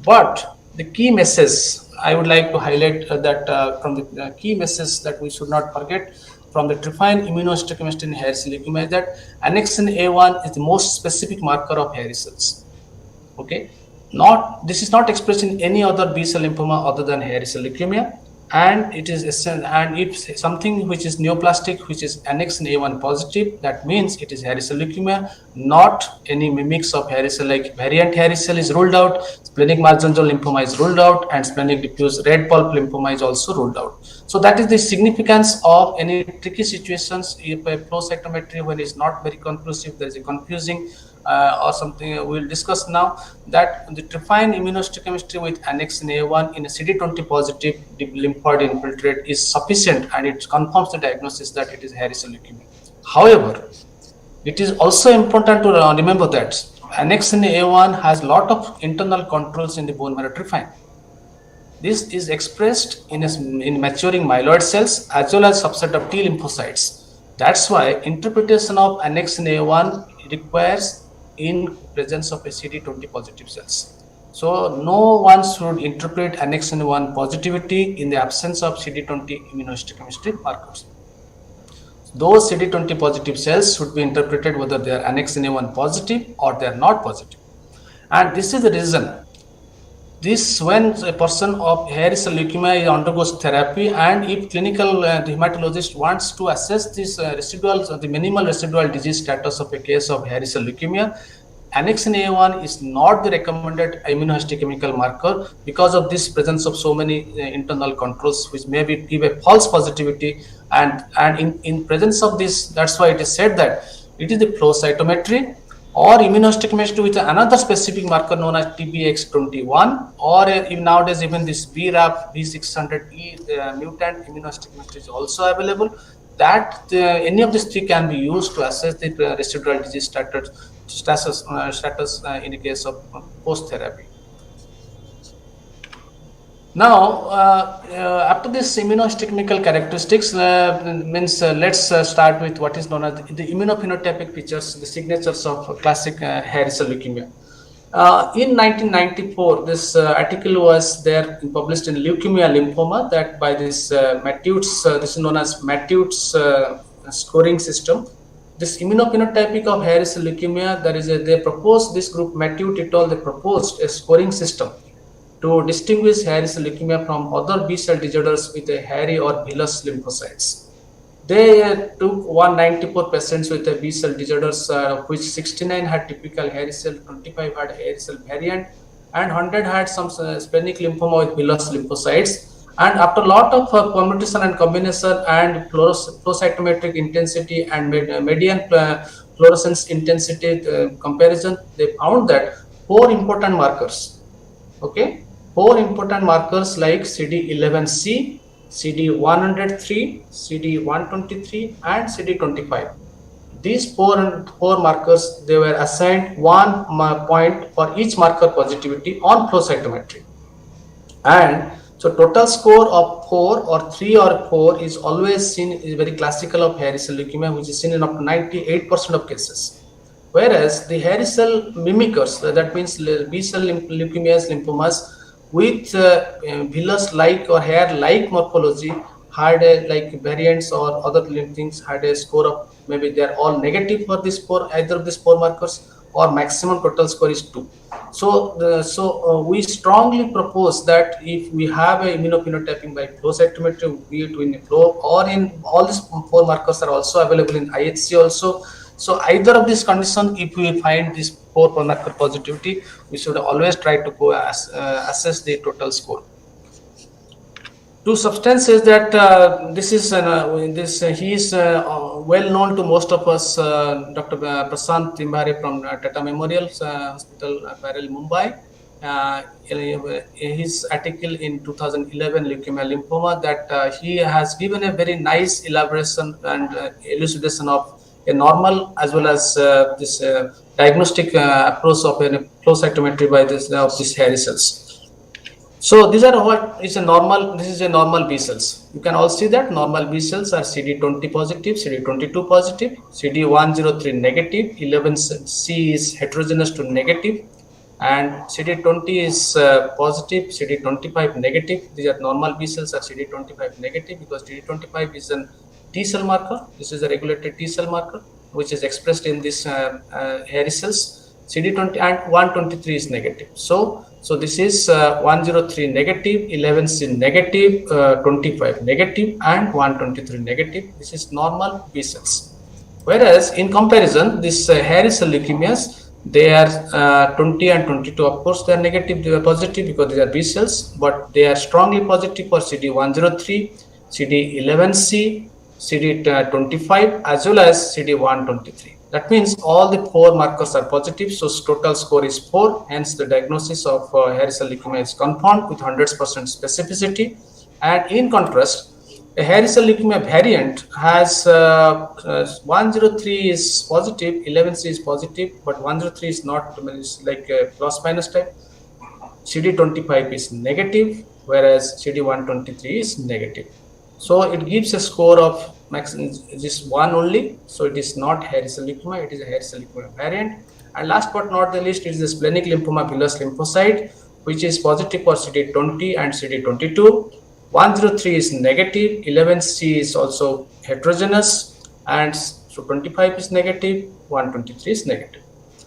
But the key message I would like to highlight that from the key message that we should not forget from the triphyine immunohistochemistry in hairy cell leukemia is that annexin A1 is the most specific marker of hairy cells. Okay, this is not expressed in any other B cell lymphoma other than hairy cell leukemia. And it is, and if something which is neoplastic, which is annexin A1 positive, that means it is hairy cell leukemia, not any mimics of hairy cell, like variant hairy cell is ruled out, splenic marginal zone lymphoma is ruled out, and splenic diffuse red pulp lymphoma is also ruled out. So that is the significance of any tricky situations. If a flow cytometry, when it's not very conclusive, there is a confusing or something we'll discuss now, that the triphyine immunohistochemistry with annexin A1 in a CD20 positive lymphoid infiltrate is sufficient, and it confirms the diagnosis that it is hairy cell leukemia. However, it is also important to remember that annexin A1 has a lot of internal controls in the bone marrow triphyine. This is expressed in maturing myeloid cells as well as subset of T lymphocytes. That's why interpretation of annexin A1 requires in presence of a CD20 positive cells. So no one should interpret annexin A1 positivity in the absence of CD20 immunohistochemistry markers. Those CD20 positive cells should be interpreted whether they are annexin A1 positive or they are not positive. And this is the reason. This when a person of hairy cell leukemia undergoes therapy, and if clinical hematologist wants to assess this the minimal residual disease status of a case of hairy cell leukemia, annexin A1 is not the recommended immunohistochemical marker because of this presence of so many internal controls, which maybe give a false positivity. And in presence of this, that's why it is said that it is the flow cytometry or immunohistochemistry with another specific marker known as TBX21, or even nowadays even this BRAF V600E mutant immunohistochemistry is also available. That any of these three can be used to assess the residual disease status in the case of post therapy. Now, after this immunohistochemical characteristics, let's start with what is known as the immunophenotypic features, the signatures of classic hairy cell leukemia. In 1994, this article was there published in Leukemia Lymphoma, that by this Matthews, this is known as Matthews scoring system. This immunophenotypic of hairy cell leukemia, they proposed, this group Matthews et al, they proposed a scoring system to distinguish hairy cell leukemia from other B-cell disorders with a hairy or villous lymphocytes. They took 194 patients with a B-cell disorders, of which 69 had typical hairy cell, 25 had hairy cell variant, and 100 had some splenic lymphoma with villous lymphocytes. And after a lot of permutation and combination and flow cytometric intensity and median fluorescence intensity comparison, they found that four important markers like CD11C, CD103, CD123, and CD25. These four markers, they were assigned 1 point for each marker positivity on flow cytometry. And so total score of 4 or 3 or 4 is always seen, is very classical of hairy cell leukemia, which is seen in up to 98% of cases. Whereas the hairy cell mimickers, that means B-cell leukemias, lymphomas, with villus-like or hair-like morphology had like variants or other things had a score of, maybe they are all negative for this either of these four markers, or maximum total score is 2. So we strongly propose that if we have a immunophenotyping by flow cytometry, be it in flow or in all these four markers are also available in IHC also. So either of these conditions, if we find this 4 marker positivity, we should always try to go assess the total score. Two substances that this is he is well known to most of us, Dr. Prashant Timbare from Tata Memorial Hospital, Parel, Mumbai. His article in 2011 Leukemia Lymphoma, that he has given a very nice elaboration and elucidation of a normal as well as this diagnostic approach of a flow cytometry by this of these hairy cells. So these are what is a normal. This is a normal B cells. You can all see that normal B cells are CD20 positive, CD22 positive, CD103 negative, 11C is heterogeneous to negative, and CD20 is positive, CD25 negative. These are normal B cells are CD25 negative because CD25 is an T cell marker. This is a regulated T cell marker which is expressed in this hairy cells. CD20 and 123 is negative. So this is 103 negative, 11C negative, 25 negative, and 123 negative. This is normal B cells. Whereas in comparison, this hairy cell leukemias, they are 20 and 22. Of course, they are negative, they are positive because they are B cells, but they are strongly positive for CD103, CD11C, CD25 as well as CD123. That means all the four markers are positive, so total score is 4. Hence, the diagnosis of hairy cell leukemia is confirmed with 100% specificity. And in contrast, a hairy cell leukemia variant has 103 is positive, 11C is positive, but 103 is not, it's like a plus minus type. CD25 is negative, whereas CD123 is negative. So it gives a score of this one only. So it is not hairy cell leukemia, it is a hairy cell leukemia variant. And last but not the least, it is the splenic lymphoma villus lymphocyte, which is positive for CD20 and CD22. 103 is negative, 11C is also heterogeneous, and so 25 is negative, 123 is negative.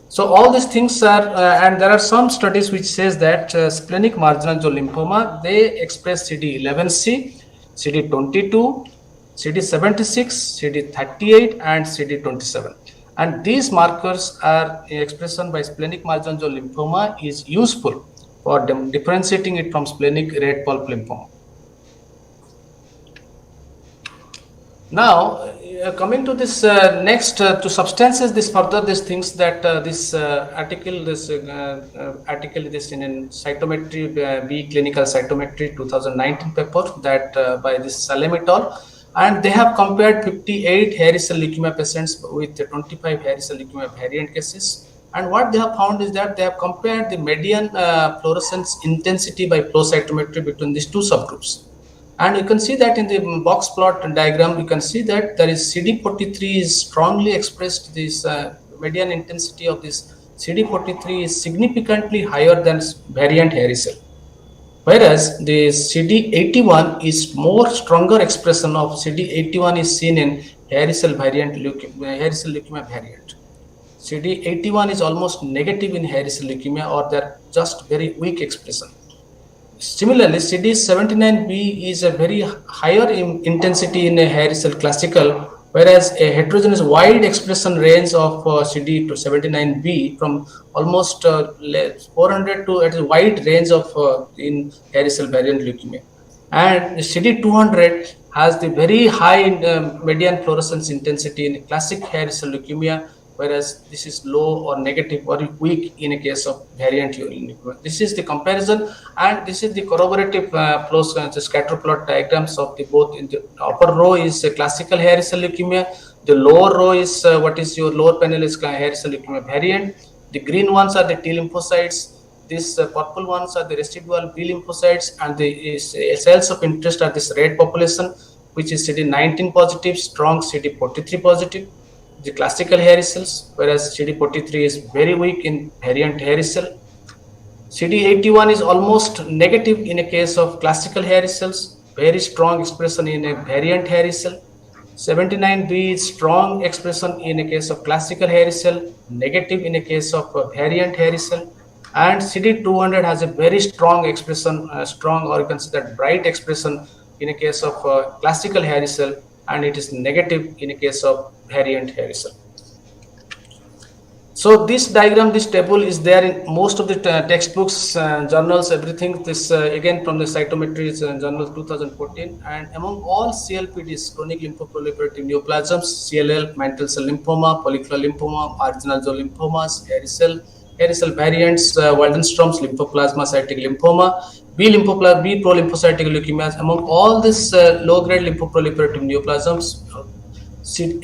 So all these things are, and there are some studies which says that splenic marginal zone lymphoma, they express CD11C, CD22, CD76, CD38, and CD27. And these markers are expression by splenic marginal zone lymphoma is useful for differentiating it from splenic red pulp lymphoma. Now, coming to this next, to substances this further these things that this article, this in cytometry B clinical cytometry 2019 paper that by this Salem et al. And they have compared 58 hairy cell leukemia patients with 25 hairy cell leukemia variant cases. And what they have found is that they have compared the median fluorescence intensity by flow cytometry between these two subgroups. And you can see that in the box plot diagram, you can see that there is CD43 is strongly expressed. This median intensity of this CD43 is significantly higher than variant hairy cell. Whereas the CD81 is more stronger expression of CD81 is seen in hairy cell leukemia variant. CD81 is almost negative in hairy cell leukemia, or they're just very weak expression. Similarly, CD79B is a very higher intensity in a hairy cell classical, whereas a heterogeneous wide expression range of CD79B from almost 400 to a wide range of in hairy cell variant leukemia. And CD200 has the very high median fluorescence intensity in classic hairy cell leukemia, whereas this is low or negative or weak in a case of variant leukemia. This is the comparison, and this is the corroborative flow scatter plot diagrams of the both. In the upper row is a classical hairy cell leukemia. The lower row is what is your lower panel is hairy cell leukemia variant. The green ones are the T lymphocytes. These purple ones are the residual B lymphocytes, and the cells of interest are this red population, which is CD19 positive, strong CD43 positive, the classical hairy cells, whereas CD43 is very weak in variant hairy cell. CD81 is almost negative in a case of classical hairy cells, very strong expression in a variant hairy cell. 79B is strong expression in a case of classical hairy cell, negative in a case of variant hairy cell. And CD200 has a very strong expression, strong, or you can say that bright expression in a case of classical hairy cell, and it is negative in a case of variant hairy cell. So this diagram, this table is there in most of the textbooks, journals, everything. This again from the cytometry journal 2014. And among all CLPDs, chronic lymphoproliferative neoplasms, CLL, mantle cell lymphoma, follicular lymphoma, marginal zone lymphomas, hairy cell variants, Waldenstrom's lymphoplasmacytic lymphoma, B prolymphocytic leukemias. Among all these low-grade lymphoproliferative neoplasms,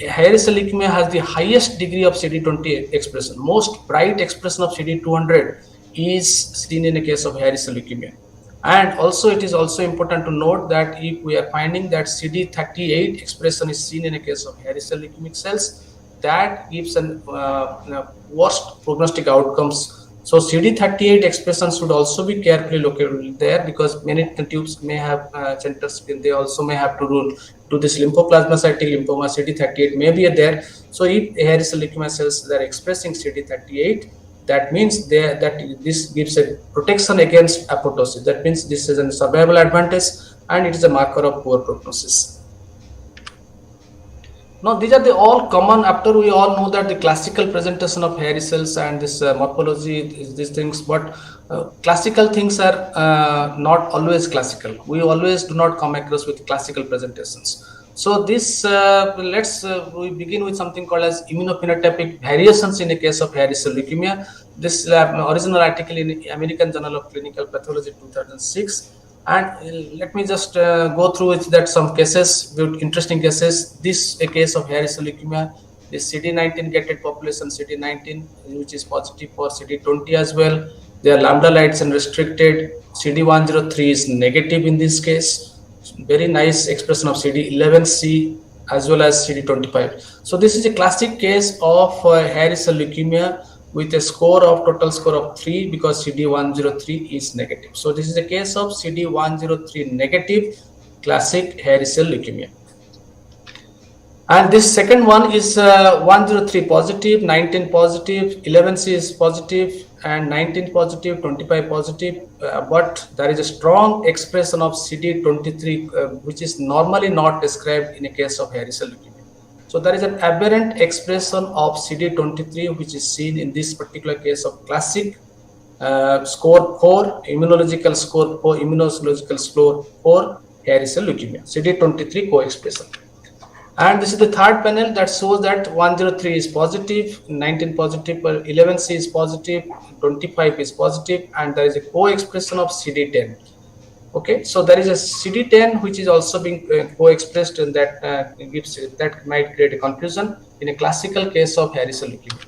hairy cell leukemia has the highest degree of CD20 expression. Most bright expression of CD200 is seen in a case of hairy cell leukemia. And also, it is also important to note that if we are finding that CD38 expression is seen in a case of hairy cell leukemic cells, that gives an worst prognostic outcomes. So CD38 expression should also be carefully located there, because many tubes may have centers, they also may have to rule to this lymphoplasmacytic lymphoma. CD38 may be there. So if hairy cell leukemia cells that are expressing CD38, that means that this gives a protection against apoptosis. That means this is a survival advantage, and it is a marker of poor prognosis. Now, these are the all common, after we all know that the classical presentation of hairy cells and this morphology is these things, but classical things are not always classical. We always do not come across with classical presentations. So this, we begin with something called as immunophenotypic variations in the case of hairy cell leukemia. This original article in American Journal of Clinical Pathology 2006. And let me just go through with that some cases, interesting cases. This a case of hairy cell leukemia, the CD19 gated population, CD19, which is positive for CD20 as well. They are lambda lights and restricted. CD103 is negative in this case. Very nice expression of CD11C as well as CD25. So this is a classic case of hairy cell leukemia with a score of total score of 3, because CD103 is negative. So this is a case of CD103 negative classic hairy cell leukemia. And this second one is 103 positive, 19 positive, 11C is positive, and 19 positive, 25 positive, but there is a strong expression of CD23, which is normally not described in a case of hairy cell leukemia. So there is an aberrant expression of CD23, which is seen in this particular case of classic score 4, immunological score 4, immunological score 4, hairy cell leukemia, CD23 co-expression. And this is the third panel that shows that 103 is positive, 19 positive, 11C is positive, 25 is positive, and there is a co-expression of CD10. Okay, so there is a CD10 which is also being co-expressed, and that might create a confusion in a classical case of hairy cell leukemia.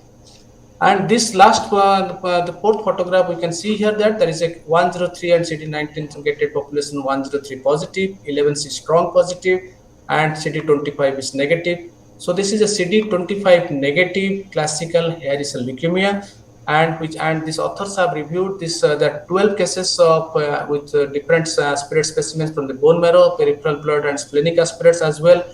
And this last, the fourth photograph, we can see here that there is a 103 and CD19 gated population, 103 positive, 11C strong positive, and CD25 is negative. So this is a CD25 negative classical hairy cell leukemia, and these authors have reviewed this the 12 cases of with different aspirate specimens from the bone marrow, peripheral blood, and splenic aspirates as well.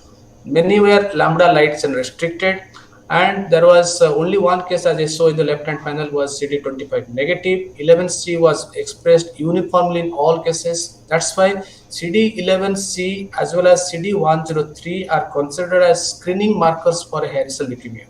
Many were lambda light and restricted, and there was only one case, as I saw in the left hand panel, was CD25 negative. 11C was expressed uniformly in all cases. That's why CD11C as well as CD103 are considered as screening markers for hairy cell leukemia.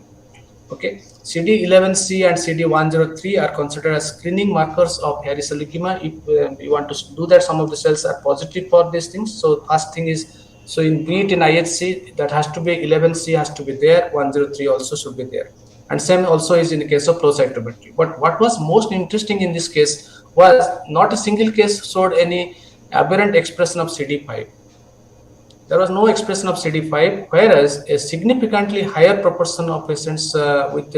Okay, CD11C and CD103 are considered as screening markers of hairy cell leukemia. If you want to do that, some of the cells are positive for these things. So first thing is, so in IHC, that has to be 11C has to be there, 103 also should be there, and same also is in the case of flow cytometry. But what was most interesting in this case was not a single case showed any aberrant expression of CD5. There was no expression of CD5, whereas a significantly higher proportion of patients with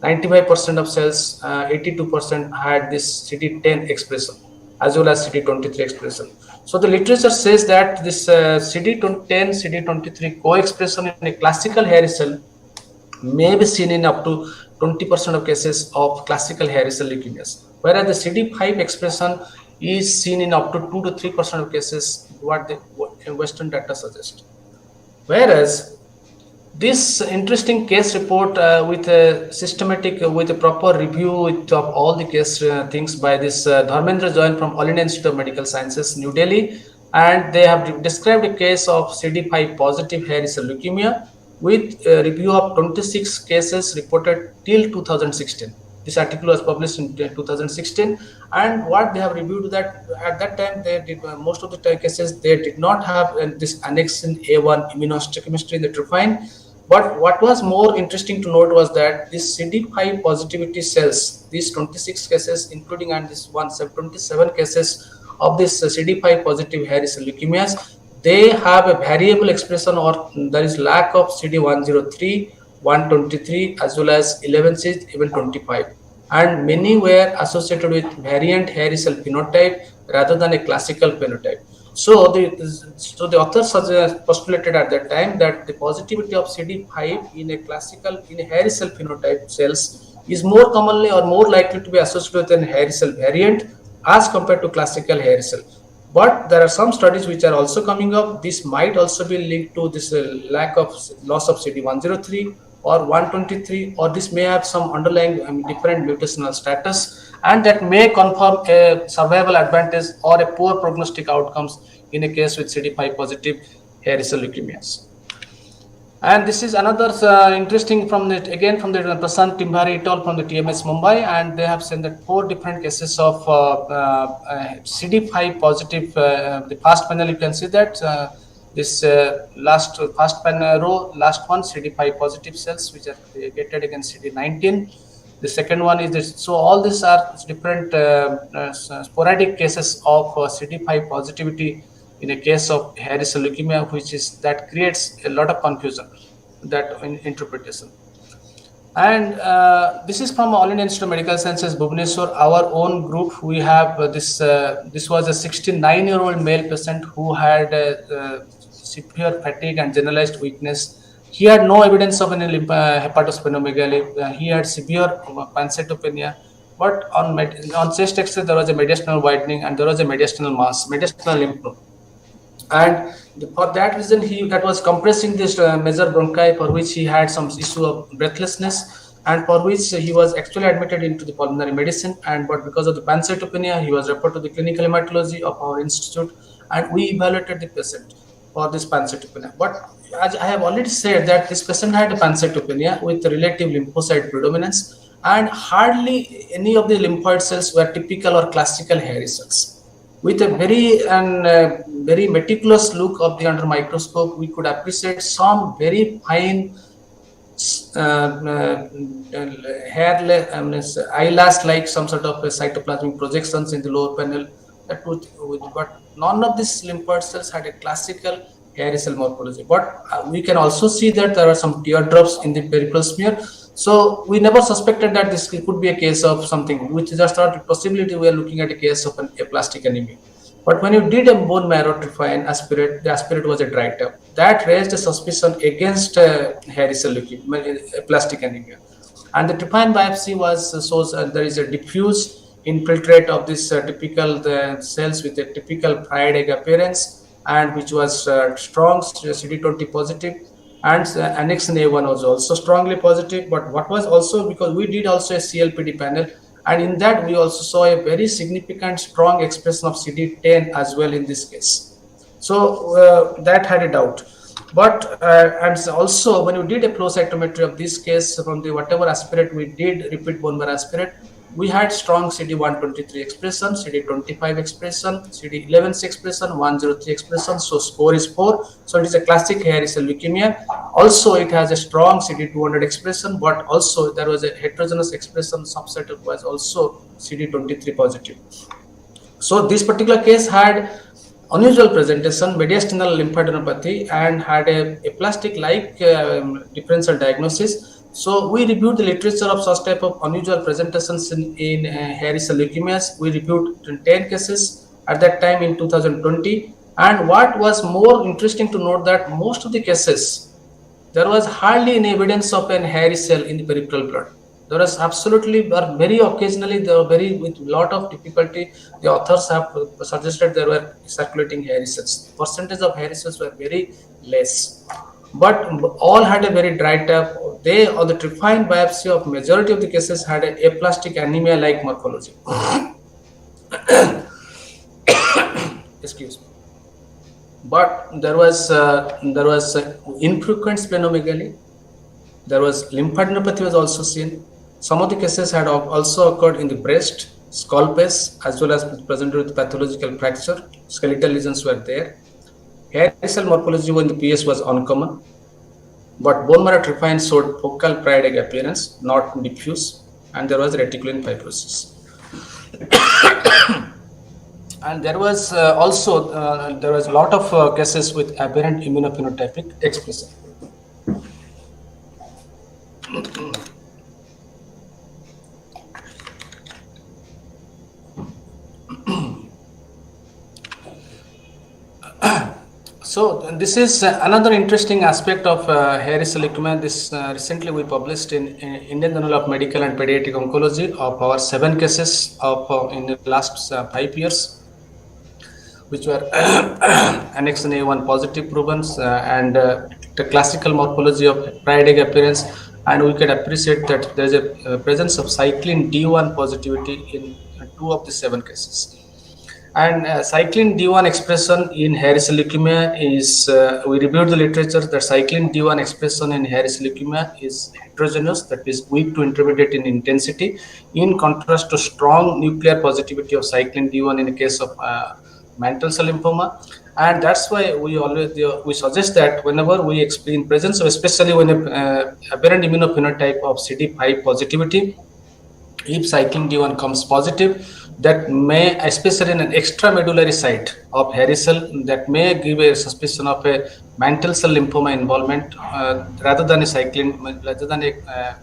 95% of cells, 82% had this CD10 expression as well as CD23 expression. So the literature says that this CD10, CD23 co-expression in a classical hairy cell may be seen in up to 20% of cases of classical hairy cell leukemias, whereas the CD5 expression is seen in up to 2 to 3% of cases, what the Western data suggest. Whereas this interesting case report with a systematic, with a proper review of all the case things by this Dharmendra Jain from All India Institute of Medical Sciences, New Delhi, and they have described a case of CD5 positive hairy cell leukemia with a review of 26 cases reported till 2016. This article was published in 2016, and what they have reviewed that at that time they did most of the cases they did not have this annexin A1 immunohistochemistry in the trifine. But what was more interesting to note was that this CD5 positivity cells, these 26 cases, including and this 27 cases of this CD5 positive hairy cell leukemias, they have a variable expression, or there is lack of CD103, 123 as well as 11C, even 25, and many were associated with variant hairy cell phenotype rather than a classical phenotype. So the authors postulated at that time that the positivity of CD5 in a hairy cell phenotype cells is more commonly or more likely to be associated with a hairy cell variant as compared to classical hairy cell. But there are some studies which are also coming up. This might also be linked to this lack of loss of CD103 or 123, or this may have some underlying different mutational status, and that may confirm a survival advantage or a poor prognostic outcomes in a case with CD5 positive hairy cell leukemias. And this is another interesting from the Prasant Timbari et al. From the TMS Mumbai, and they have seen that 4 different cases of CD5 positive. The first panel, you can see that this first panel row, last one, CD5 positive cells which are gated against CD19. The second one is this. So all these are different sporadic cases of CD5 positivity in a case of hairy cell leukemia, that creates a lot of confusion, that in interpretation. And this is from All India Institute of Medical Sciences, Bhubaneswar, our own group. We have this was a 69-year-old male patient who had severe fatigue and generalized weakness. He had no evidence of any hepatosplenomegaly. He had severe pancytopenia, but on chest X-ray there was a mediastinal widening and there was a mediastinal mass, mediastinal lymph node. And for that reason, that was compressing this major bronchi, for which he had some issue of breathlessness, and for which he was actually admitted into the pulmonary medicine. But because of the pancytopenia, he was referred to the clinical hematology of our institute, and we evaluated the patient. for this pancytopenia. But as I have already said that this patient had a pancytopenia with relative lymphocyte predominance, and hardly any of the lymphoid cells were typical or classical hairy cells. With a very meticulous look of the under microscope, we could appreciate some very fine eyelash like some sort of cytoplasmic projections in the lower panel. But none of these lymphoid cells had a classical hairy cell morphology. But we can also see that there are some teardrops in the peripheral smear. So we never suspected that this could be a case of something, which is just not a possibility. We are looking at a case of an aplastic anemia. But when you did a bone marrow tryphin aspirate, the aspirate was a dry tap. That raised a suspicion against hairy cell leukemia, aplastic anemia. And the tryphin biopsy shows there is a diffuse infiltrate of this typical cells with a typical fried egg appearance, and which was strong CD20 positive. And annexin A1 was also strongly positive. But what was also, because we did also a CLPD panel, and in that we also saw a very significant strong expression of CD10 as well in this case. So that had a doubt. But and also when we did a flow cytometry of this case from the whatever aspirate we did, repeat bone marrow aspirate, we had strong CD123 expression, CD25 expression, CD11 expression, 103 expression. So score is 4. So it is a classic hairy cell leukemia. Also, it has a strong CD200 expression, but also there was a heterogeneous expression subset of was also CD23 positive. So this particular case had unusual presentation, mediastinal lymphadenopathy, and had a aplastic-like differential diagnosis. So we reviewed the literature of such type of unusual presentations in hairy cell leukemias. We reviewed 10 cases at that time in 2020. And what was more interesting to note that most of the cases, there was hardly any evidence of an hairy cell in the peripheral blood. There was absolutely, or very occasionally, there were with a lot of difficulty, the authors have suggested there were circulating hairy cells. Percentage of hairy cells were very less. But all had a very dry tap. They, on the tryphin biopsy of majority of the cases, had a aplastic anemia-like morphology. Excuse me. But there was infrequent splenomegaly. There was lymphadenopathy was also seen. Some of the cases had also occurred in the breast, scalpes, as well as presented with pathological fracture. Skeletal lesions were there. Hairy cell morphology in the PS was uncommon, but bone marrow tryphin showed focal fried egg appearance, not diffuse, and there was reticulin fibrosis. And there was also there was a lot of cases with aberrant immunophenotypic expression. So this is another interesting aspect of hairy cell leukemia. This recently we published in Indian Journal of Medical and Pediatric Oncology of our 7 cases of in the last 5 years, which were annexin A1 positive proven and the classical morphology of fried egg appearance, and we can appreciate that there is a presence of cyclin D1 positivity in 2 of the 7 cases. And cyclin D1 expression in hairy cell leukemia is, we reviewed the literature that cyclin D1 expression in hairy cell leukemia is heterogeneous, that is weak to intermediate in intensity, in contrast to strong nuclear positivity of cyclin D1 in the case of mantle cell lymphoma. And that's why we always we suggest that whenever we explain presence of, especially when aberrant immunophenotype of CD5 positivity, if cyclin D1 comes positive, that may, especially in an extramedullary site of hairy cell, that may give a suspicion of a mantle cell lymphoma involvement rather than a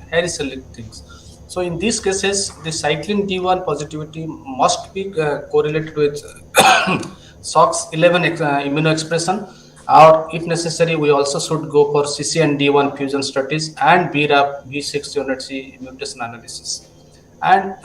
hairy cell things. So in these cases, the cyclin D1 positivity must be correlated with SOX11 immunoexpression, or if necessary, we also should go for CCN-D1 fusion studies and BRAF V600C mutation analysis. And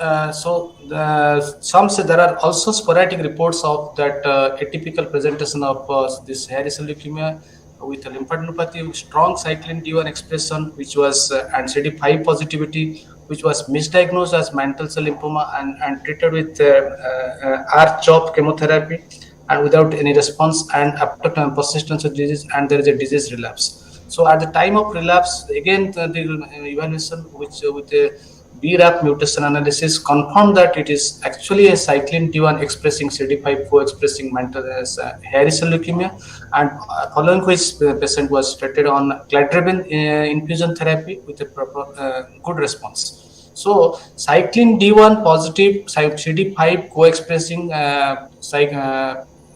some say there are also sporadic reports of that atypical presentation of this hairy cell leukemia with a lymphadenopathy, strong cyclin D1 expression, which was and CD5 positivity, which was misdiagnosed as mantle cell lymphoma and treated with R-CHOP chemotherapy. and without any response, and after time persistence of disease, and there is a disease relapse. So at the time of relapse, again the evaluation which with a BRAF mutation analysis confirmed that it is actually a cyclin D1 expressing CD5 co-expressing hairy cell leukemia, and following which the patient was treated on cladribine infusion therapy with a proper good response. So cyclin D1 positive CD5 co-expressing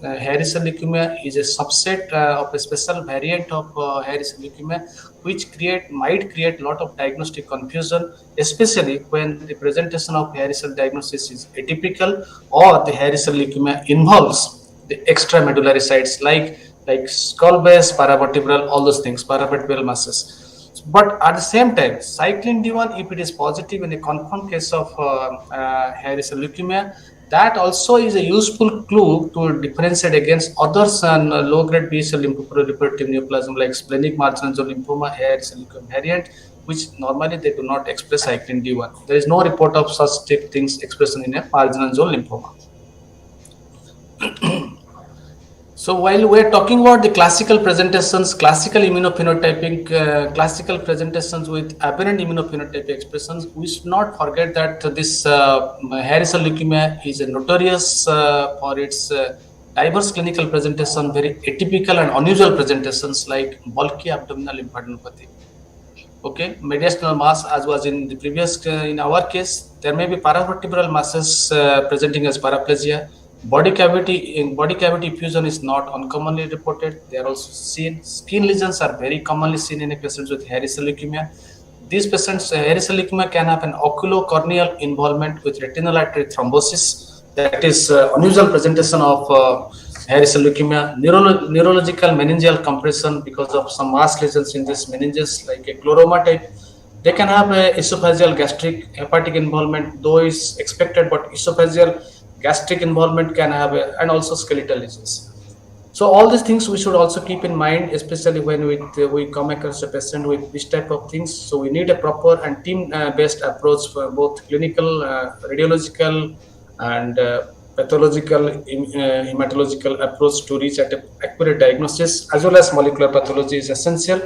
hairy cell leukemia is a subset of a special variant of hairy cell leukemia, which might create a lot of diagnostic confusion, especially when the presentation of hairy cell diagnosis is atypical, or the hairy cell leukemia involves the extramedullary sites like skull base, paravertebral, all those things, paravertebral masses. But at the same time, cyclin D1, if it is positive in a confirmed case of hairy cell leukemia, that also is a useful clue to differentiate against others and low-grade B-cell lymphoproliferative neoplasm like splenic marginal zone lymphoma, hairy cell leukemia variant, which normally they do not express cyclin D1. There is no report of such things expression in a marginal zone lymphoma. So while we're talking about the classical presentations, classical immunophenotyping, classical presentations with aberrant immunophenotypic expressions, we should not forget that this hairy cell leukemia is notorious for its diverse clinical presentation, very atypical and unusual presentations like bulky abdominal lymphadenopathy. Okay, mediastinal mass, as was in the previous, in our case, there may be paravertebral masses presenting as paraplasia. Body cavity effusion is not uncommonly reported. They are also seen. Skin lesions are very commonly seen in patients with hairy cell leukemia. These patients, hairy cell leukemia can have an oculocorneal involvement with retinal artery thrombosis. That is unusual presentation of hairy cell leukemia. Neurological meningeal compression because of some mass lesions in this meninges, like a chloroma type. They can have a esophageal gastric hepatic involvement, though is expected, but esophageal gastric involvement can have and also skeletal lesions. So all these things we should also keep in mind, especially when we come across a patient with this type of things. So we need a proper and team-based approach for both clinical, radiological, and pathological, hematological approach to reach at an accurate diagnosis, as well as molecular pathology is essential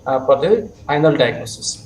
for the final diagnosis.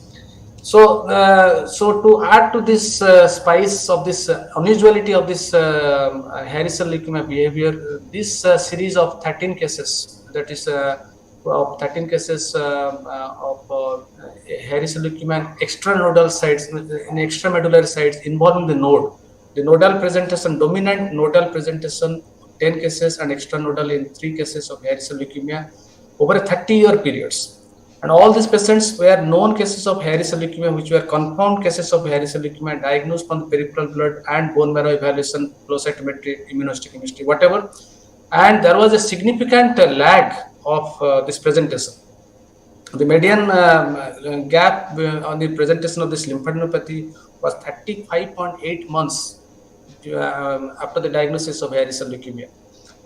So to add to this spice of this unusuality of this hairy cell leukemia behavior, this series of 13 cases, that is of 13 cases of hairy cell leukemia and extranodal sites, in extramedullary sites involving the node. The nodal presentation, dominant nodal presentation, 10 cases, and extranodal in 3 cases of hairy cell leukemia over a 30-year periods. And all these patients were known cases of hairy cell leukemia, which were confirmed cases of hairy cell leukemia diagnosed from the peripheral blood and bone marrow evaluation, flow cytometry, immunohistochemistry, whatever. And there was a significant lag of this presentation. The median gap on the presentation of this lymphadenopathy was 35.8 months after the diagnosis of hairy cell leukemia.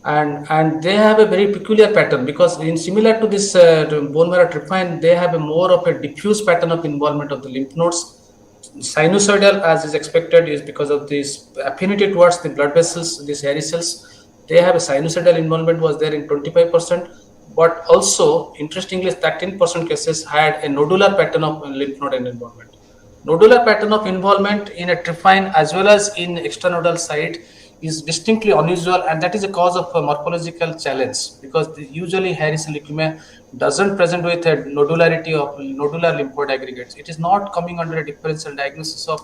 And they have a very peculiar pattern, because in similar to this bone marrow tryphin, they have a more of a diffuse pattern of involvement of the lymph nodes. Sinusoidal, as is expected, is because of this affinity towards the blood vessels, these hairy cells. They have a sinusoidal involvement was there in 25%, but also interestingly 13% cases had a nodular pattern of lymph node involvement. Nodular pattern of involvement in a tryphin as well as in extranodal site is distinctly unusual, and that is a cause of a morphological challenge, because usually hairy cell leukemia doesn't present with a nodularity of nodular lymphoid aggregates. It is not coming under a differential diagnosis of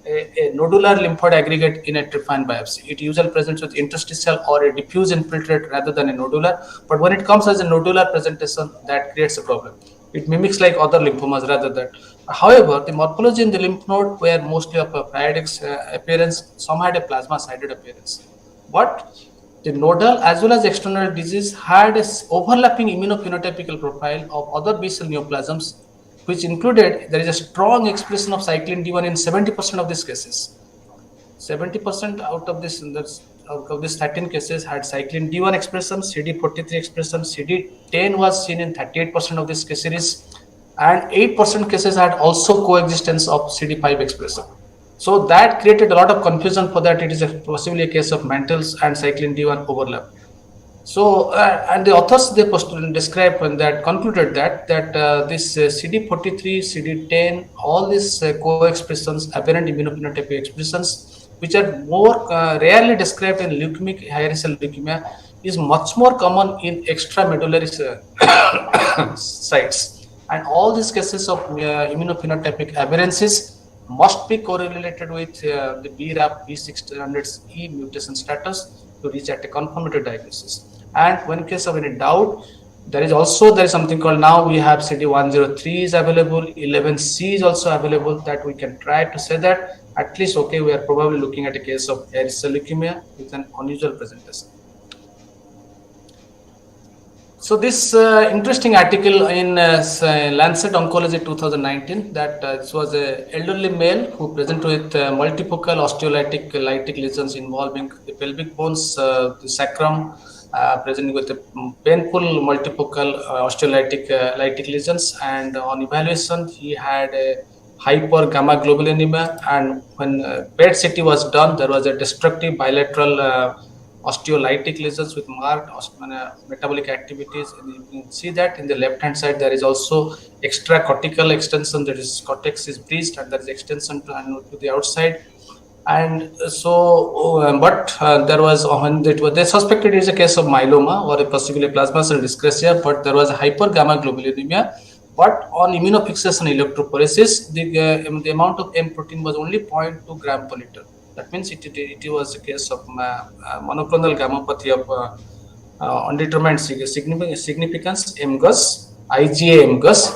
a nodular lymphoid aggregate in a tryphin biopsy. It usually presents with interstitial or a diffuse infiltrate rather than a nodular. But when it comes as a nodular presentation, that creates a problem. It mimics like other lymphomas rather than. However, the morphology in the lymph node were mostly of a pyritic appearance. Some had a plasma-sided appearance. But the nodal as well as external disease had an overlapping immunophenotypical profile of other B-cell neoplasms, which included, there is a strong expression of cyclin D1 in 70% of these cases. 70% out of this 13 cases had cyclin D1 expression, CD43 expression, CD10 was seen in 38% of these cases, and 8% cases had also coexistence of CD5 expression. So that created a lot of confusion for that it is possibly a case of mantles and cyclin D1 overlap. So, and the authors they described and that concluded that this CD43, CD10, all these co-expressions, aberrant immunophenotypic expressions, which are more rarely described in leukemic hierarchical leukemia, is much more common in extramedullary sites. And all these cases of immunophenotypic aberrances must be correlated with the BRAF V600E mutation status to reach at a confirmatory diagnosis. And when in case of any doubt, there is something called, now we have CD103 is available, 11C is also available, that we can try to say that at least, okay, we are probably looking at a case of hairy-cell leukemia with an unusual presentation. So this interesting article in Lancet Oncology 2019, that this was an elderly male who presented with multifocal osteolytic lytic lesions involving the pelvic bones, the sacrum, presenting with a painful multifocal osteolytic lytic lesions, and on evaluation he had a hyper gamma globulinemia, and when PET CT was done, there was a destructive bilateral osteolytic lesions with marked metabolic activities. And you can see that in the left hand side there is also extra cortical extension, that is cortex is breached, and there is extension to the outside. And so, there was, when they suspected it is a case of myeloma or possibly plasma cell dyscrasia, but there was a hyper gamma globulinemia. But on immunofixation electrophoresis, the amount of M protein was only 0.2 gram per liter. That means it was a case of monoclonal gammopathy of undetermined significance, MGUS, IgA MGUS.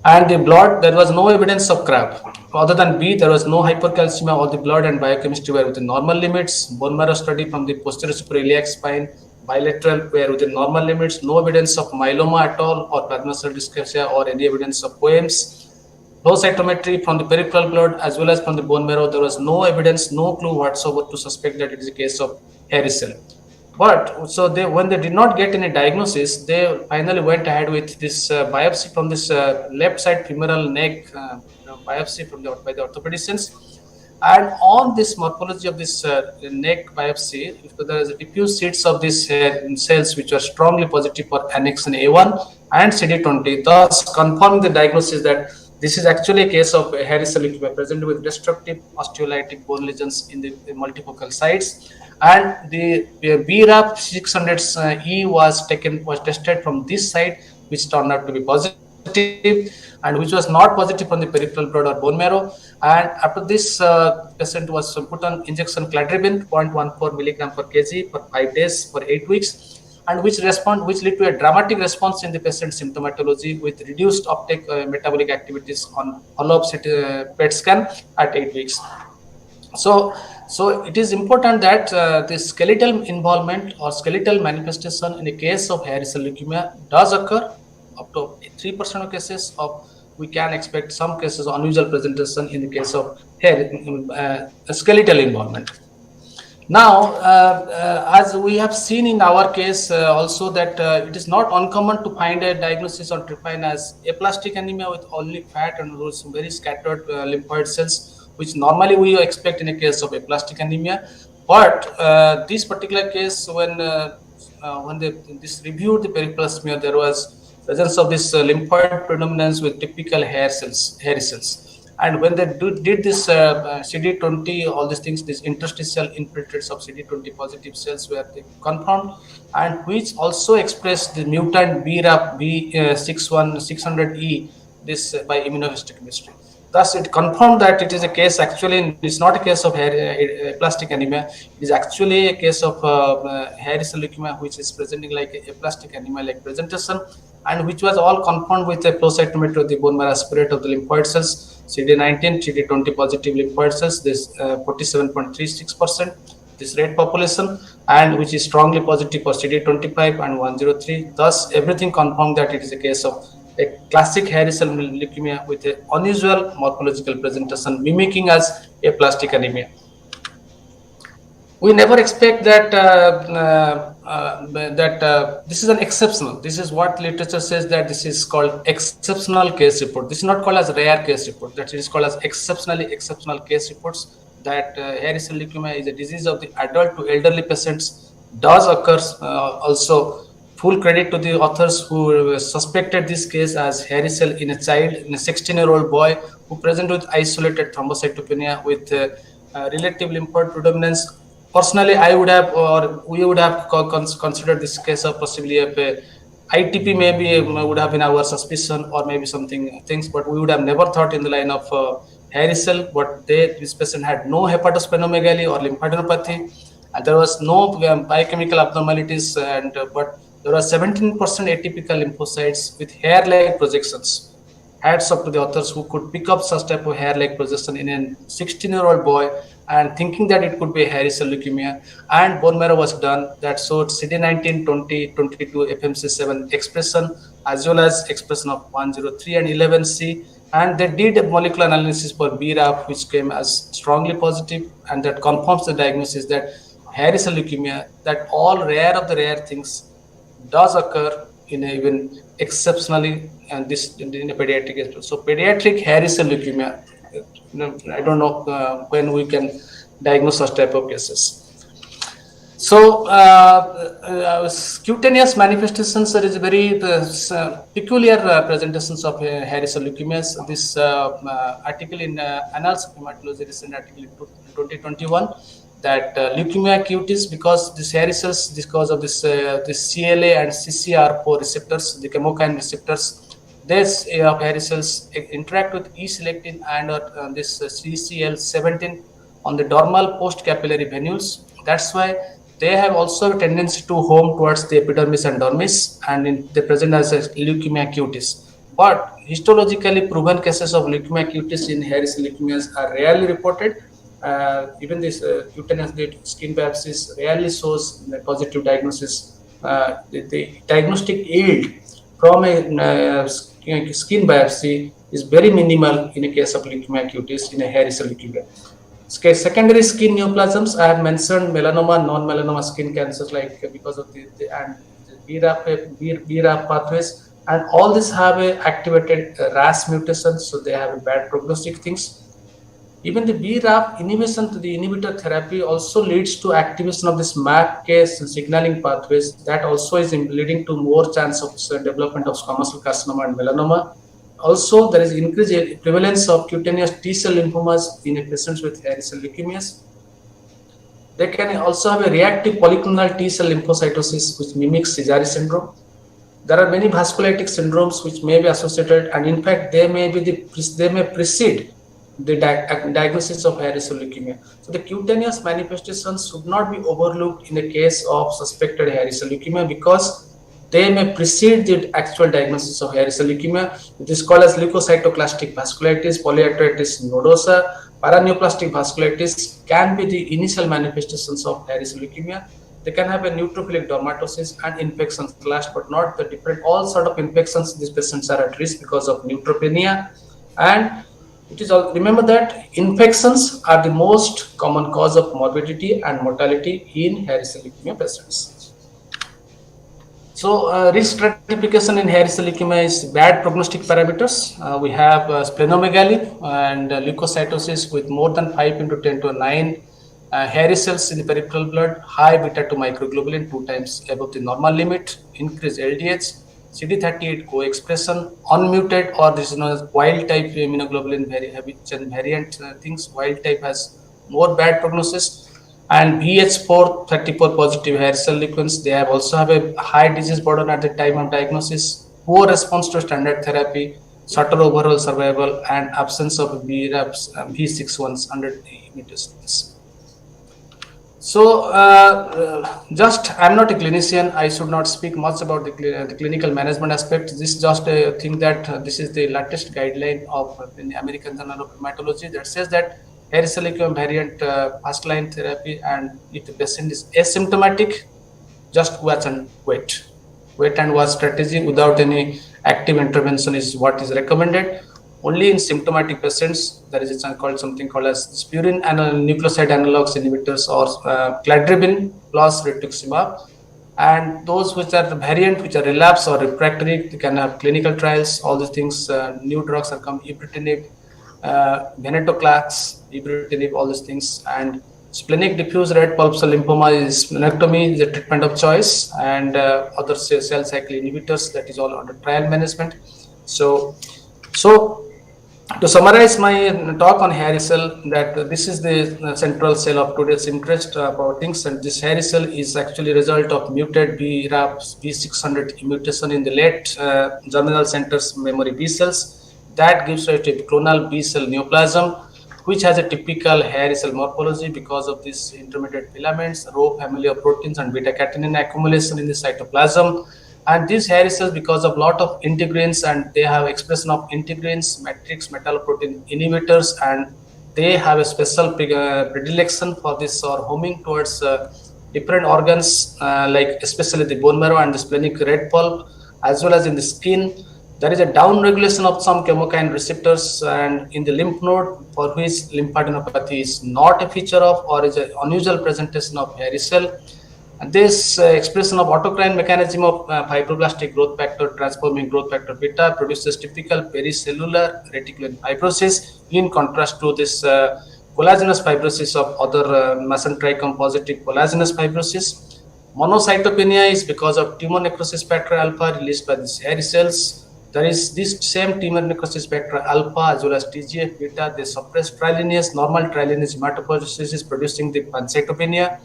And the blood, there was no evidence of CRAB. Other than B, there was no hypercalcemia. All the blood and biochemistry were within normal limits. Bone marrow study from the posterior suprailiac spine, bilateral, were within normal limits. No evidence of myeloma at all, or plasma cell dyscrasia, or any evidence of AIIMS. Flow cytometry from the peripheral blood as well as from the bone marrow, there was no evidence, no clue whatsoever to suspect that it is a case of hairy cell. But so when they did not get any diagnosis, they finally went ahead with this biopsy from this left side femoral neck biopsy by the orthopedicians. And on this morphology of this neck biopsy, there is a diffuse sheets of these cells which are strongly positive for annexin A1 and CD20, thus confirming the diagnosis that this is actually a case of hairy cell leukemia present with destructive osteolytic bone lesions in the multifocal sites. And the BRAF 600E was tested from this side, which turned out to be positive, and which was not positive from the peripheral blood or bone marrow. And after this, patient was put on injection cladribine 0.14 milligram per kg for 5 days for 8 weeks. And which led to a dramatic response in the patient symptomatology with reduced uptake metabolic activities on follow-up PET scan at 8 weeks. So it is important that the skeletal involvement or skeletal manifestation in the case of hairy cell leukemia does occur. Up to 3% of cases we can expect some cases of unusual presentation in the case of skeletal involvement. Now, as we have seen in our case also, that it is not uncommon to find a diagnosis or define as aplastic anemia with only fat and those very scattered lymphoid cells, which normally we expect in a case of aplastic anemia. But this particular case, when they reviewed the peripheral smear, there was presence of this lymphoid predominance with typical hairy cells. And when they did this CD20, all these things, these interstitial infiltrates of CD20 positive cells were confirmed, and which also expressed the mutant BRAF V600E this by immunohistochemistry. Thus, it confirmed that it is a case, actually, it's not a case of aplastic anemia. It is actually a case of hairy cell leukemia, which is presenting like aplastic anemia-like presentation, and which was all confirmed with a flow cytometry of the bone marrow aspirate of the lymphoid cells, CD19, CD20 positive lymphoid cells, this 47.36%, this red population, and which is strongly positive for CD25 and 103. Thus, everything confirmed that it is a case of a classic hairy cell leukemia with an unusual morphological presentation mimicking as aplastic anemia. We never expect that this is an exceptional. This is what literature says, that this is called exceptional case report. This is not called as rare case report. That is called as exceptionally exceptional case reports. That hairy cell leukemia is a disease of the adult to elderly patients does occur. Also, full credit to the authors who suspected this case as hairy cell in a child, in a 16-year-old boy who presented with isolated thrombocytopenia with relative lymphoid predominance. Personally, I would have, or we would have considered this case of possibly a ITP maybe would have been our suspicion, or maybe something things, but we would have never thought in the line of hairy cell. But this patient had no hepatosplenomegaly or lymphadenopathy, and there was no biochemical abnormalities, and but there was 17% atypical lymphocytes with hair-like projections. Hats off to the authors who could pick up such type of hair-like projection in a 16-year-old boy and thinking that it could be hairy cell leukemia. And bone marrow was done that showed CD19, 20, 22, FMC7 expression, as well as expression of 103 and 11C. And they did a molecular analysis for BRAF, which came as strongly positive, and that confirms the diagnosis that hairy cell leukemia, that all rare of the rare things does occur in a, even exceptionally, and this in a pediatric as well. So pediatric hairy cell leukemia, I don't know when we can diagnose such type of cases. So cutaneous manifestations, there is very peculiar presentations of hairy cell leukemias. This article in Annals of Hematology, recent article in 2021, that leukemia cutis, because these hairy cells, because of this CLA and CCR4 receptors, the chemokine receptors, these hairy cells interact with E-selectin and this CCL17 on the dermal post-capillary venules. That's why they have also a tendency to home towards the epidermis and dermis, and they present as a leukemia cutis. But histologically proven cases of leukemia cutis in hairy cell leukemias are rarely reported. Even this cutaneous skin biopsies rarely shows a positive diagnosis. The diagnostic yield from a skin biopsy is very minimal in a case of leukemia cutis in a hairy cell leukemia. Secondary skin neoplasms, I have mentioned melanoma, non-melanoma skin cancers, like because of the BRAF pathways, and all this have a activated RAS mutations, so they have a bad prognostic things. Even the BRAF inhibition to the inhibitor therapy also leads to activation of this MIKEY signaling pathways, that also is leading to more chance of development of squamous cell carcinoma and melanoma. Also, there is increased prevalence of cutaneous T-cell lymphomas in patients with hairy cell leukemias. They can also have a reactive polyclonal T-cell lymphocytosis, which mimics Sézary syndrome. There are many vasculitic syndromes which may be associated, and in fact, they may precede the diagnosis of hairy cell leukemia. So the cutaneous manifestations should not be overlooked in the case of suspected hairy cell leukemia, because they may precede the actual diagnosis of hairy cell leukemia. It is called as leukocytoclastic vasculitis, polyarteritis nodosa. Paraneoplastic vasculitis can be the initial manifestations of hairy cell leukemia. They can have a neutrophilic dermatosis and infections, last but not the different, all sort of infections. These patients are at risk because of neutropenia. And it is all, remember that infections are the most common cause of morbidity and mortality in hairy cell leukemia patients. So risk stratification in hairy cell leukemia is bad prognostic parameters. We have splenomegaly and leukocytosis with more than 5 into 10 to 9 hairy cells in the peripheral blood, high beta-2 microglobulin 2 times above the normal limit, increased LDH, CD38 co-expression, unmuted, or this is known as wild type immunoglobulin variant things. Wild type has more bad prognosis. And BH434 positive hairy cell sequence, they also have a high disease burden at the time of diagnosis, poor response to standard therapy, shorter overall survival, and absence of BRAFs, V61s under the mutations. So, I'm not a clinician. I should not speak much about the clinical management aspect. This is just a thing that this is the latest guideline of the American Journal of Hematology that says that hairy cell leukemia variant first line therapy, and if the patient is asymptomatic, just watch and wait. Wait and watch strategy without any active intervention is what is recommended. Only in symptomatic patients, there is something called as spurin nucleoside analogs inhibitors, or cladribine plus rituximab. And those which are the variant, which are relapse or refractory, they can have clinical trials. All these things, new drugs are come, ibrutinib, venetoclax, ibrutinib, all these things. And Splenic diffuse red pulp cell lymphoma is splenectomy is the treatment of choice, and other cell cycle inhibitors, that is all under trial management. So to summarize my talk on hairy cell, that this is the central cell of today's interest about things, and this hairy cell is actually a result of muted BRAF B600 mutation in the late germinal centers memory B cells. That gives rise to a clonal B cell neoplasm, which has a typical hairy cell morphology because of these intermediate filaments, row family of proteins, and beta-catenin accumulation in the cytoplasm. And these hairy cells, because of lot of integrins, and they have expression of integrins, matrix metalloprotein inhibitors, and they have a special predilection for this or homing towards different organs, like especially the bone marrow and the splenic red pulp, as well as in the skin. There is a down regulation of some chemokine receptors, and in the lymph node, for which lymphadenopathy is not a feature of or is an unusual presentation of hairy cell. And this expression of autocrine mechanism of fibroblastic growth factor transforming growth factor beta produces typical pericellular reticular fibrosis, in contrast to this collagenous fibrosis of other mesenteric positive collagenous fibrosis. Monocytopenia is because of tumor necrosis factor alpha released by these hairy cells. There is this same tumor necrosis factor alpha as well as TGF beta. They suppress trilineage, normal trilineage hematopoiesis producing the pancytopenia.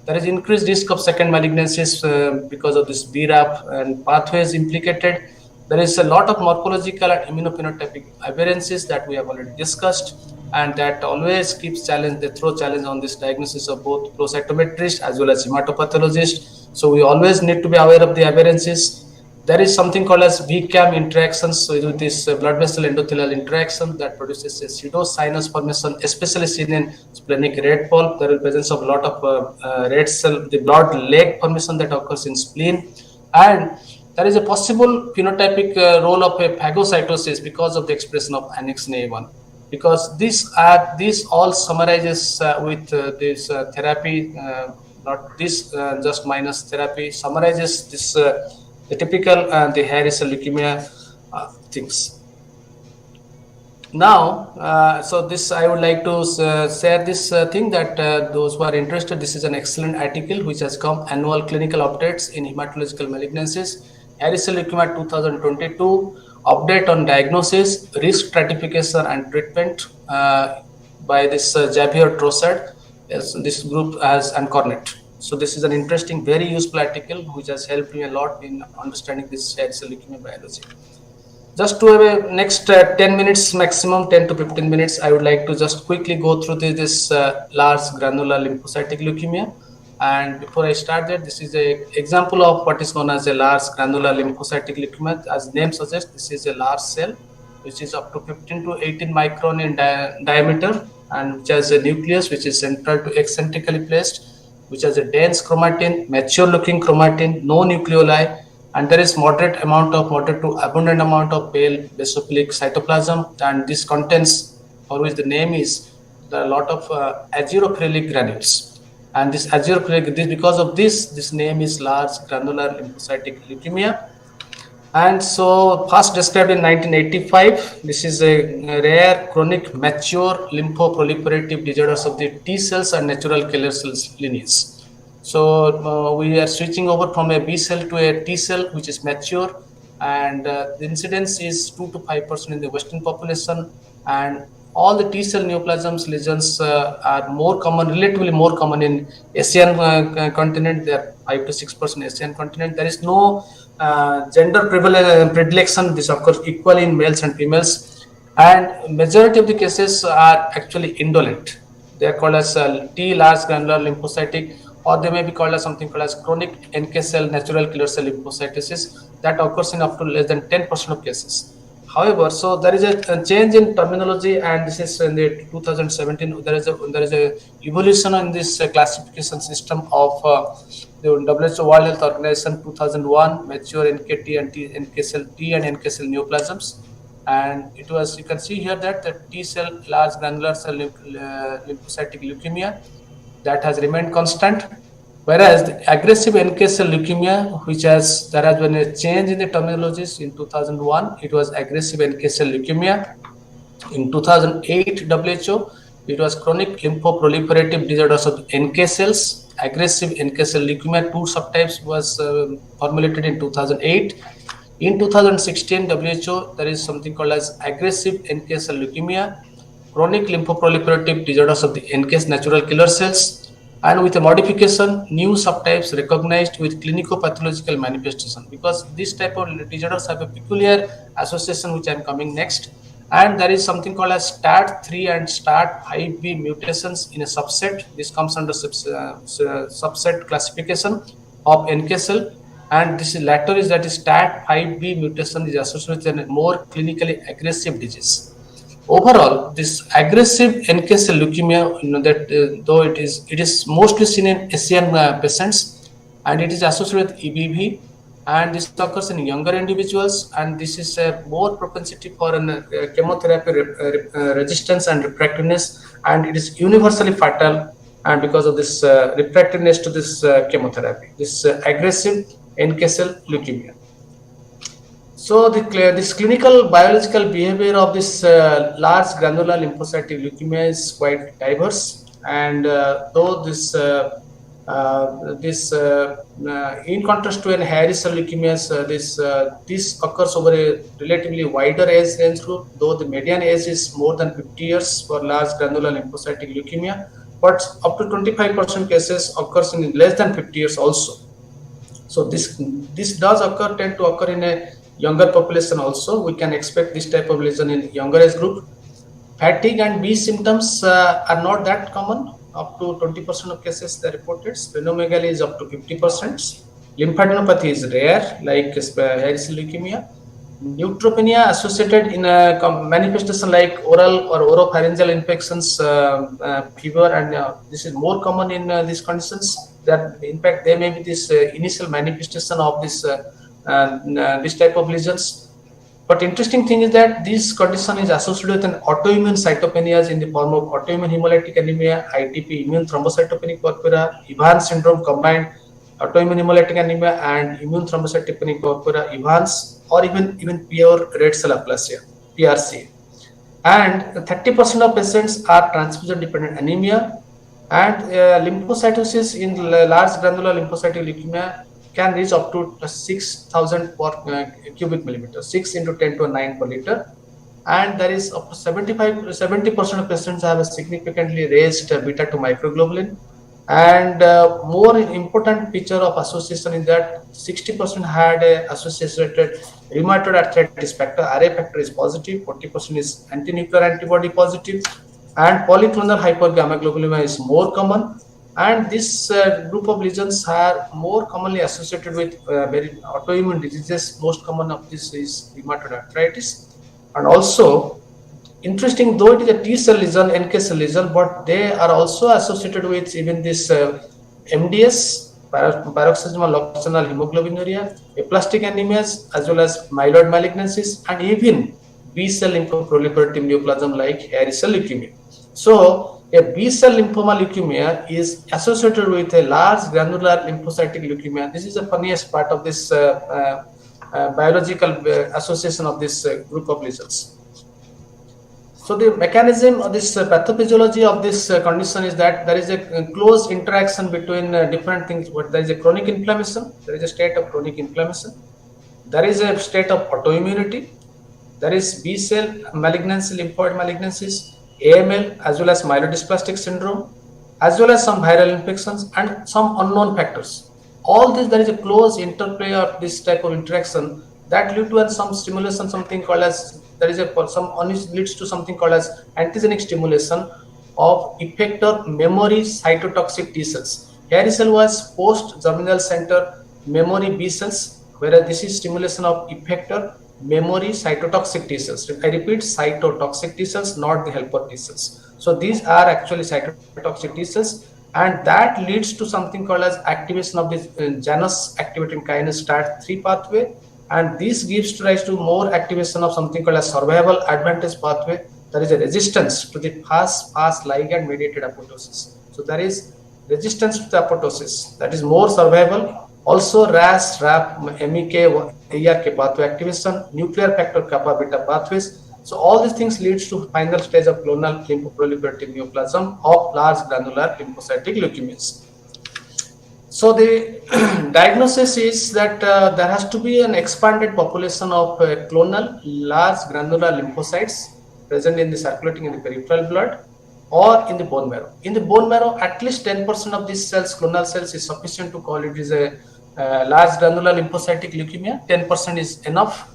There is increased risk of second malignancies because of this BRAF and pathways implicated. There is a lot of morphological and immunophenotypic aberrancies that we have already discussed, and that always keeps challenge, they throw challenge on this diagnosis of both flow cytometrist as well as hematopathologist. So we always need to be aware of the aberrancies. There is something called as VCAM interactions, so with this blood vessel endothelial interaction that produces a pseudosinus formation, especially seen in splenic red pulp. There is presence of a lot of red cell, the blood leg formation that occurs in spleen, and there is a possible phenotypic role of a phagocytosis because of the expression of annexin A1. Because these all summarizes with this therapy, not this just minus therapy, summarizes this. The typical the hairy cell leukemia things. Now, so this I would like to share this thing that those who are interested, this is an excellent article which has come, annual clinical updates in hematological malignancies, hairy cell leukemia 2022, update on diagnosis, risk stratification and treatment by this Javier Trossard. Yes, this group has and Cornet. So this is an interesting, very useful article which has helped me a lot in understanding this hairy cell leukemia biology. Just to have a next 10 minutes maximum, 10 to 15 minutes, I would like to just quickly go through this large granular lymphocytic leukemia. And before I start that, this is an example of what is known as a large granular lymphocytic leukemia. As the name suggests, this is a large cell which is up to 15 to 18 micron in diameter, and which has a nucleus which is central to eccentrically placed, which has a dense chromatin, mature looking chromatin, no nucleoli, and there is moderate to abundant amount of pale basophilic cytoplasm, and this contains, for which the name is, there are a lot of azurophilic granules, and this azurophilic, because of this name is large granular lymphocytic leukemia. And so first described in 1985, this is a rare chronic mature lymphoproliferative disorders of the T cells and natural killer cells lineage. So we are switching over from a B cell to a T cell which is mature, and the incidence is 2 to 5% in the Western population, and all the T cell neoplasms lesions are more common, relatively more common in Asian continent. They are 5 to 6% Asian continent. There is no gender predilection. This occurs equally in males and females, and majority of the cases are actually indolent. They are called as T large granular lymphocytic, or they may be called as something called as chronic NK cell natural killer cell lymphocytosis that occurs in up to less than 10% of cases. However, so there is a change in terminology, and this is in the 2017. There is a evolution in this classification system of the WHO World Health Organization 2001 mature NKT and NK cell T and NK cell neoplasms, and it was, you can see here that the T cell large granular cell lymphocytic leukemia that has remained constant. Whereas the aggressive NK cell leukemia, there has been a change in the terminologies. In 2001, it was aggressive NK cell leukemia. In 2008, WHO, It was chronic lymphoproliferative disorders of NK cells, aggressive NK cell leukemia. Two subtypes was formulated in 2008. In 2016, WHO, there is something called as aggressive NK cell leukemia, chronic lymphoproliferative disorders of the NK natural killer cells, and with a modification, new subtypes recognized with clinico-pathological manifestation, because this type of disorders have a peculiar association, which I am coming next. And there is something called as STAT3 and STAT5B mutations in a subset. This comes under subset classification of NK cell, and this latter is that is STAT5B mutation is associated with a more clinically aggressive disease. Overall, this aggressive NK cell leukemia, that though it is mostly seen in Asian patients, and it is associated with EBV, and this occurs in younger individuals, and this is a more propensity for chemotherapy resistance and refractoriness, and it is universally fatal, and because of this refractoriness to this chemotherapy, this aggressive NK cell leukemia. So this clinical biological behavior of this large granular lymphocytic leukemia is quite diverse, and though this in contrast to an hairy cell leukemias, this occurs over a relatively wider age range group, though the median age is more than 50 years for large granular lymphocytic leukemia, but up to 25% cases occurs in less than 50 years also. So this does tend to occur in a younger population also. We can expect this type of lesion in younger age group. Fatigue and B symptoms are not that common. Up to 20% of cases they are reported. Splenomegaly is up to 50%. Lymphadenopathy is rare, like hairy cell leukemia. Neutropenia associated in a manifestation like oral or oropharyngeal infections, fever, and this is more common in these conditions. That in fact there may be this initial manifestation of this type of lesions. But interesting thing is that this condition is associated with an autoimmune cytopenias in the form of autoimmune hemolytic anemia, ITP, immune thrombocytopenic purpura, Evans syndrome combined autoimmune hemolytic anemia and immune thrombocytopenic purpura, Evans, or even pure red cell aplasia, PRC. And 30% of patients are transfusion dependent anemia, and lymphocytosis in large granular lymphocytic leukemia can reach up to 6,000 per cubic millimeter, 6 into 10 to 9 per liter. And there is up to 70% of patients have a significantly raised beta 2 microglobulin. And more important feature of association is that 60% had a associated rheumatoid arthritis factor, RA factor is positive, 40% is anti-nuclear antibody positive, and polyclonal hypergammaglobulinemia is more common. And this group of lesions are more commonly associated with very autoimmune diseases. Most common of this is rheumatoid arthritis. And also, interesting, though it is a T cell lesion, NK cell lesion, but they are also associated with even this MDS, paroxysmal nocturnal hemoglobinuria, aplastic anemias, as well as myeloid malignancies, and even B cell lymphoproliferative neoplasm like hairy cell leukemia. So, a B cell lymphoma leukemia is associated with a large granular lymphocytic leukemia. This is the funniest part of this biological association of this group of lesions. So the mechanism of this pathophysiology of this condition is that there is a close interaction between different things. But there is a chronic inflammation, there is a state of chronic inflammation, there is a state of autoimmunity, there is B cell malignancy, lymphoid malignancies, AML, as well as myelodysplastic syndrome, as well as some viral infections and some unknown factors. All this, there is a close interplay of this type of interaction that lead to some stimulation, something called as leads to something called as antigenic stimulation of effector memory cytotoxic T cells. Hairy cell was post-germinal center memory B cells, whereas this is stimulation of effector memory cytotoxic T cells. I repeat, cytotoxic T cells, not the helper T cells. So these are actually cytotoxic T cells, and that leads to something called as activation of this Janus activating kinase STAT3 pathway, and this gives rise to more activation of something called as survival advantage pathway. There is a resistance to the fast ligand mediated apoptosis. So there is resistance to the apoptosis, that is more survival. Also RAS, RAP, MIKEY, ARK pathway activation, nuclear factor kappa beta pathways. So all these things leads to final stage of clonal lymphoproliferative neoplasm of large granular lymphocytic leukemias. So the diagnosis is that there has to be an expanded population of clonal large granular lymphocytes present in the circulating in the peripheral blood or in the bone marrow. In the bone marrow, at least 10% of these cells, clonal cells, is sufficient to call it is a large granular lymphocytic leukemia. 10% is enough.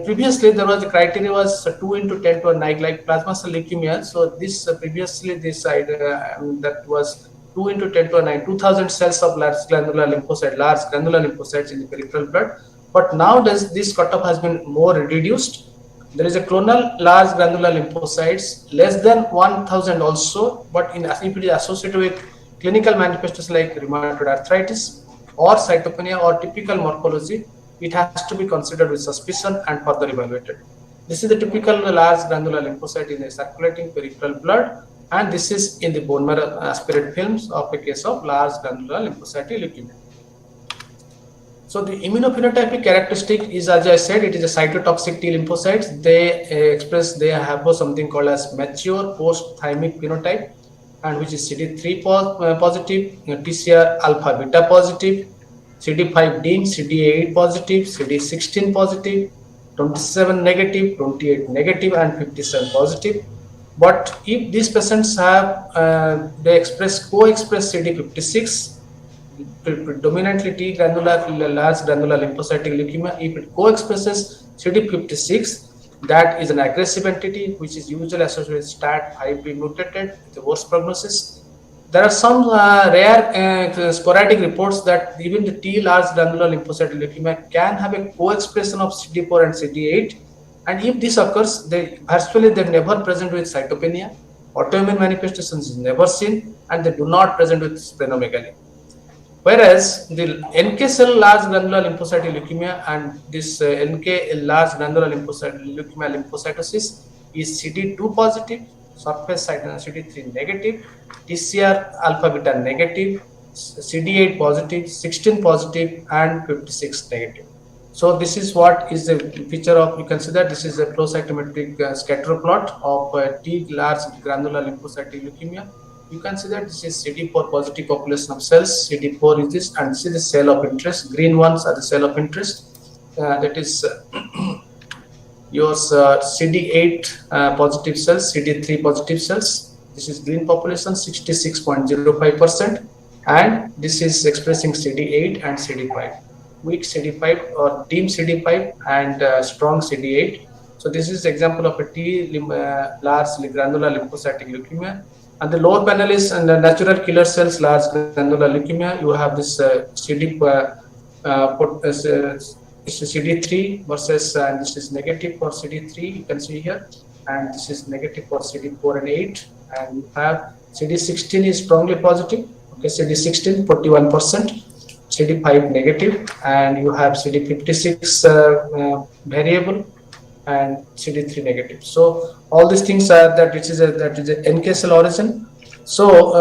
Previously, there was the criteria was 2 into 10 to a 9, like plasma cell leukemia. So this previously this side that was 2 into 10 to a 9, 2000 cells of large granular lymphocytes in the peripheral blood. But now this cutoff has been more reduced. There is a clonal large granular lymphocytes less than 1000 also, but if it is associated with clinical manifestations like rheumatoid arthritis or cytopenia or typical morphology, it has to be considered with suspicion and further evaluated. This is the typical large granular lymphocyte in the circulating peripheral blood, and this is in the bone marrow aspirate films of a case of large granular lymphocytic leukemia. So the immunophenotypic characteristic is, as I said, it is a cytotoxic T lymphocytes. They have something called as mature post-thymic phenotype, and which is CD3 positive, TCR alpha beta positive, CD5 dim, CD8 positive, CD16 positive, 27 negative, 28 negative, and 57 positive. But if these patients have, they co-express CD56, predominantly T granular large granular lymphocytic leukemia. If it co-expresses CD56, that is an aggressive entity which is usually associated with STAT5B mutated with the worst prognosis. There are some rare sporadic reports that even the T large granular lymphocytic leukemia can have a co-expression of CD4 and CD8, and if this occurs, they never present with cytopenia, autoimmune manifestations is never seen, and they do not present with splenomegaly. Whereas the NK cell large granular lymphocytic leukemia and this NK large granular lymphocytic leukemia lymphocytosis is CD2 positive, surface CD3 negative, TCR alpha beta negative, CD8 positive, 16 positive, and 56 negative. So this is what is the feature of, you can see that this is a flow cytometric scatter plot of T large granular lymphocytic leukemia. You can see that this is CD4 positive population of cells. CD4 is this, and this is the cell of interest. Green ones are the cell of interest. That is yours CD8 positive cells, CD3 positive cells. This is green population, 66.05%, and this is expressing CD8 and CD5. Weak CD5 or dim CD5 and strong CD8. So this is example of a T large granular lymphocytic leukemia. And the lower panel is natural killer cells large granular leukemia. You have this CD3 versus, and this is negative for CD3, you can see here, and this is negative for CD4 and 8, and you have CD16 is strongly positive, okay, CD16 41%, CD5 negative, and you have CD56 variable, and CD3 negative. So all these things are that it is a NK cell origin. So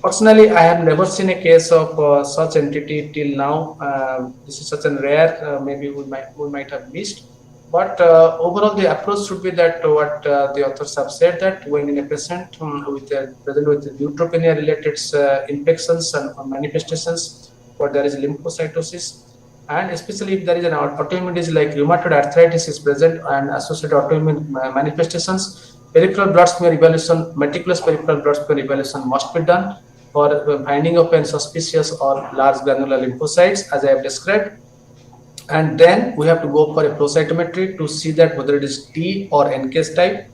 personally, I have never seen a case of such entity till now. This is such a rare. Maybe we might have missed. But overall, the approach should be that what the authors have said, that when in a patient present with neutropenia-related infections and manifestations, where there is lymphocytosis, and especially if there is an autoimmune disease like rheumatoid arthritis is present and associated autoimmune manifestations, peripheral blood smear evaluation, meticulous peripheral blood smear evaluation must be done for finding of an suspicious or large granular lymphocytes, as I have described. And then we have to go for a flow cytometry to see that whether it is T or NK type.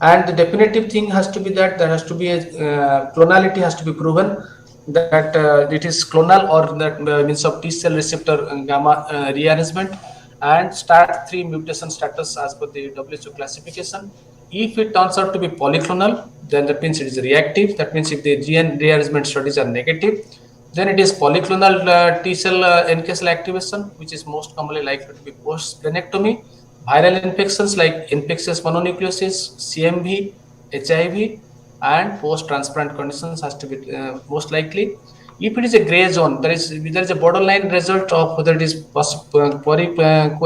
And the definitive thing has to be that there has to be a clonality has to be proven, that it is clonal or that means of T cell receptor gamma rearrangement and STAT3 mutation status as per the WHO classification. If it turns out to be polyclonal, then that means it is reactive. That means if the GN rearrangement studies are negative, then it is polyclonal T cell NK cell activation, which is most commonly likely to be post-splenectomy. Viral infections like infectious mononucleosis, CMV, HIV, and post-transplant conditions has to be most likely. If it is a gray zone, there is a borderline result of whether it is polyclonal,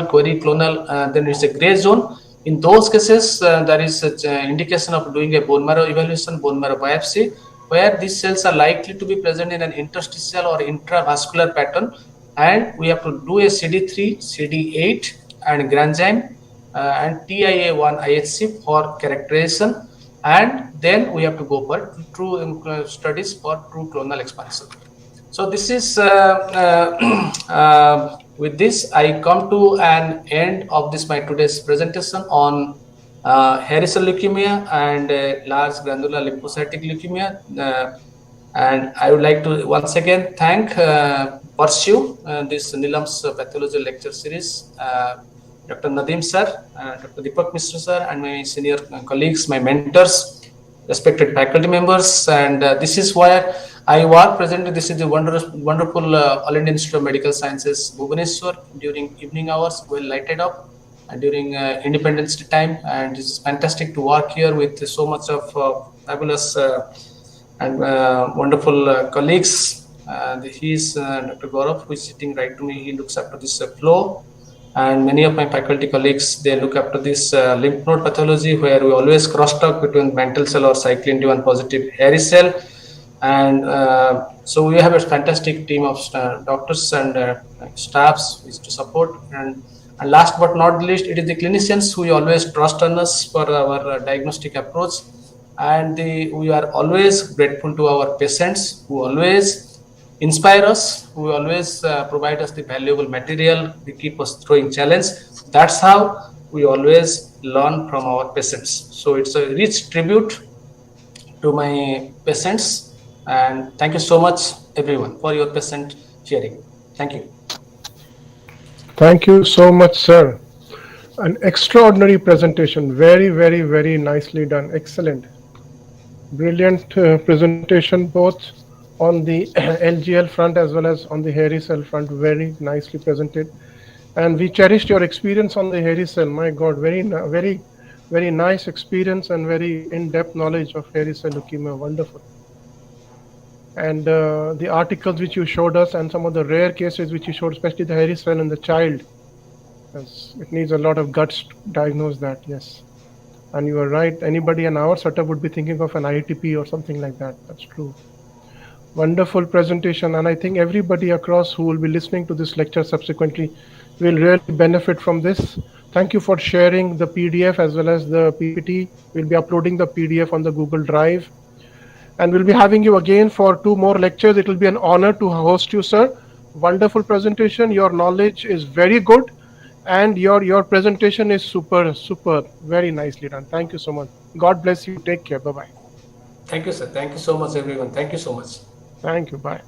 query-clonal, then it's a gray zone. In those cases, there is an indication of doing a bone marrow evaluation, bone marrow biopsy, where these cells are likely to be present in an interstitial or intravascular pattern, and we have to do a CD3, CD8, and granzyme and TIA1 IHC for characterization, and then we have to go for true studies for true clonal expansion. So this is with this I come to an end of this my today's presentation on hairy cell leukemia and large granular lymphocytic leukemia, and I would like to once again thank pursue this NILM's pathology lecture series, Dr. Nadeem sir, Dr. Deepak Mishra sir, and my senior colleagues, my mentors, respected faculty members, and this is where I work presently. This is the wonderful All India Institute of Medical Sciences, Bhubaneswar, during evening hours, well lighted up, and during Independence Day time, and it's fantastic to work here with so much of fabulous and wonderful colleagues. He is Dr. Gaurav, who is sitting right to me. He looks after this flow. And many of my faculty colleagues, they look after this lymph node pathology, where we always cross-talk between mantle cell or cyclin D1 positive hairy cell. And so we have a fantastic team of doctors and staffs which to support. And last but not least, it is the clinicians who always trust on us for our diagnostic approach. And we are always grateful to our patients who always inspire us, who always provide us the valuable material, they keep us throwing challenge. That's how we always learn from our patients. So it's a rich tribute to my patients, and thank you so much everyone for your patient hearing. Thank you. Thank you so much, sir. An extraordinary presentation. Very, very, very nicely done. Excellent. Brilliant presentation, both on the LGL front as well as on the hairy cell front. Very nicely presented. And we cherished your experience on the hairy cell. My God, very, very nice experience and very in-depth knowledge of hairy cell leukemia. Wonderful. And the articles which you showed us and some of the rare cases which you showed, especially the hairy cell in the child, it needs a lot of guts to diagnose that, yes. And you are right, anybody in our setup would be thinking of an IATP or something like that. That's true. Wonderful presentation, and I think everybody across who will be listening to this lecture subsequently will really benefit from this. Thank you for sharing the PDF as well as the PPT. We'll be uploading the PDF on the Google Drive. And we'll be having you again for 2 more lectures. It will be an honor to host you, sir. Wonderful presentation. Your knowledge is very good, and your presentation is super, very nicely done. Thank you so much. God bless you. Take care. Bye-bye. Thank you, sir. Thank you so much, everyone. Thank you so much. Thank you. Bye.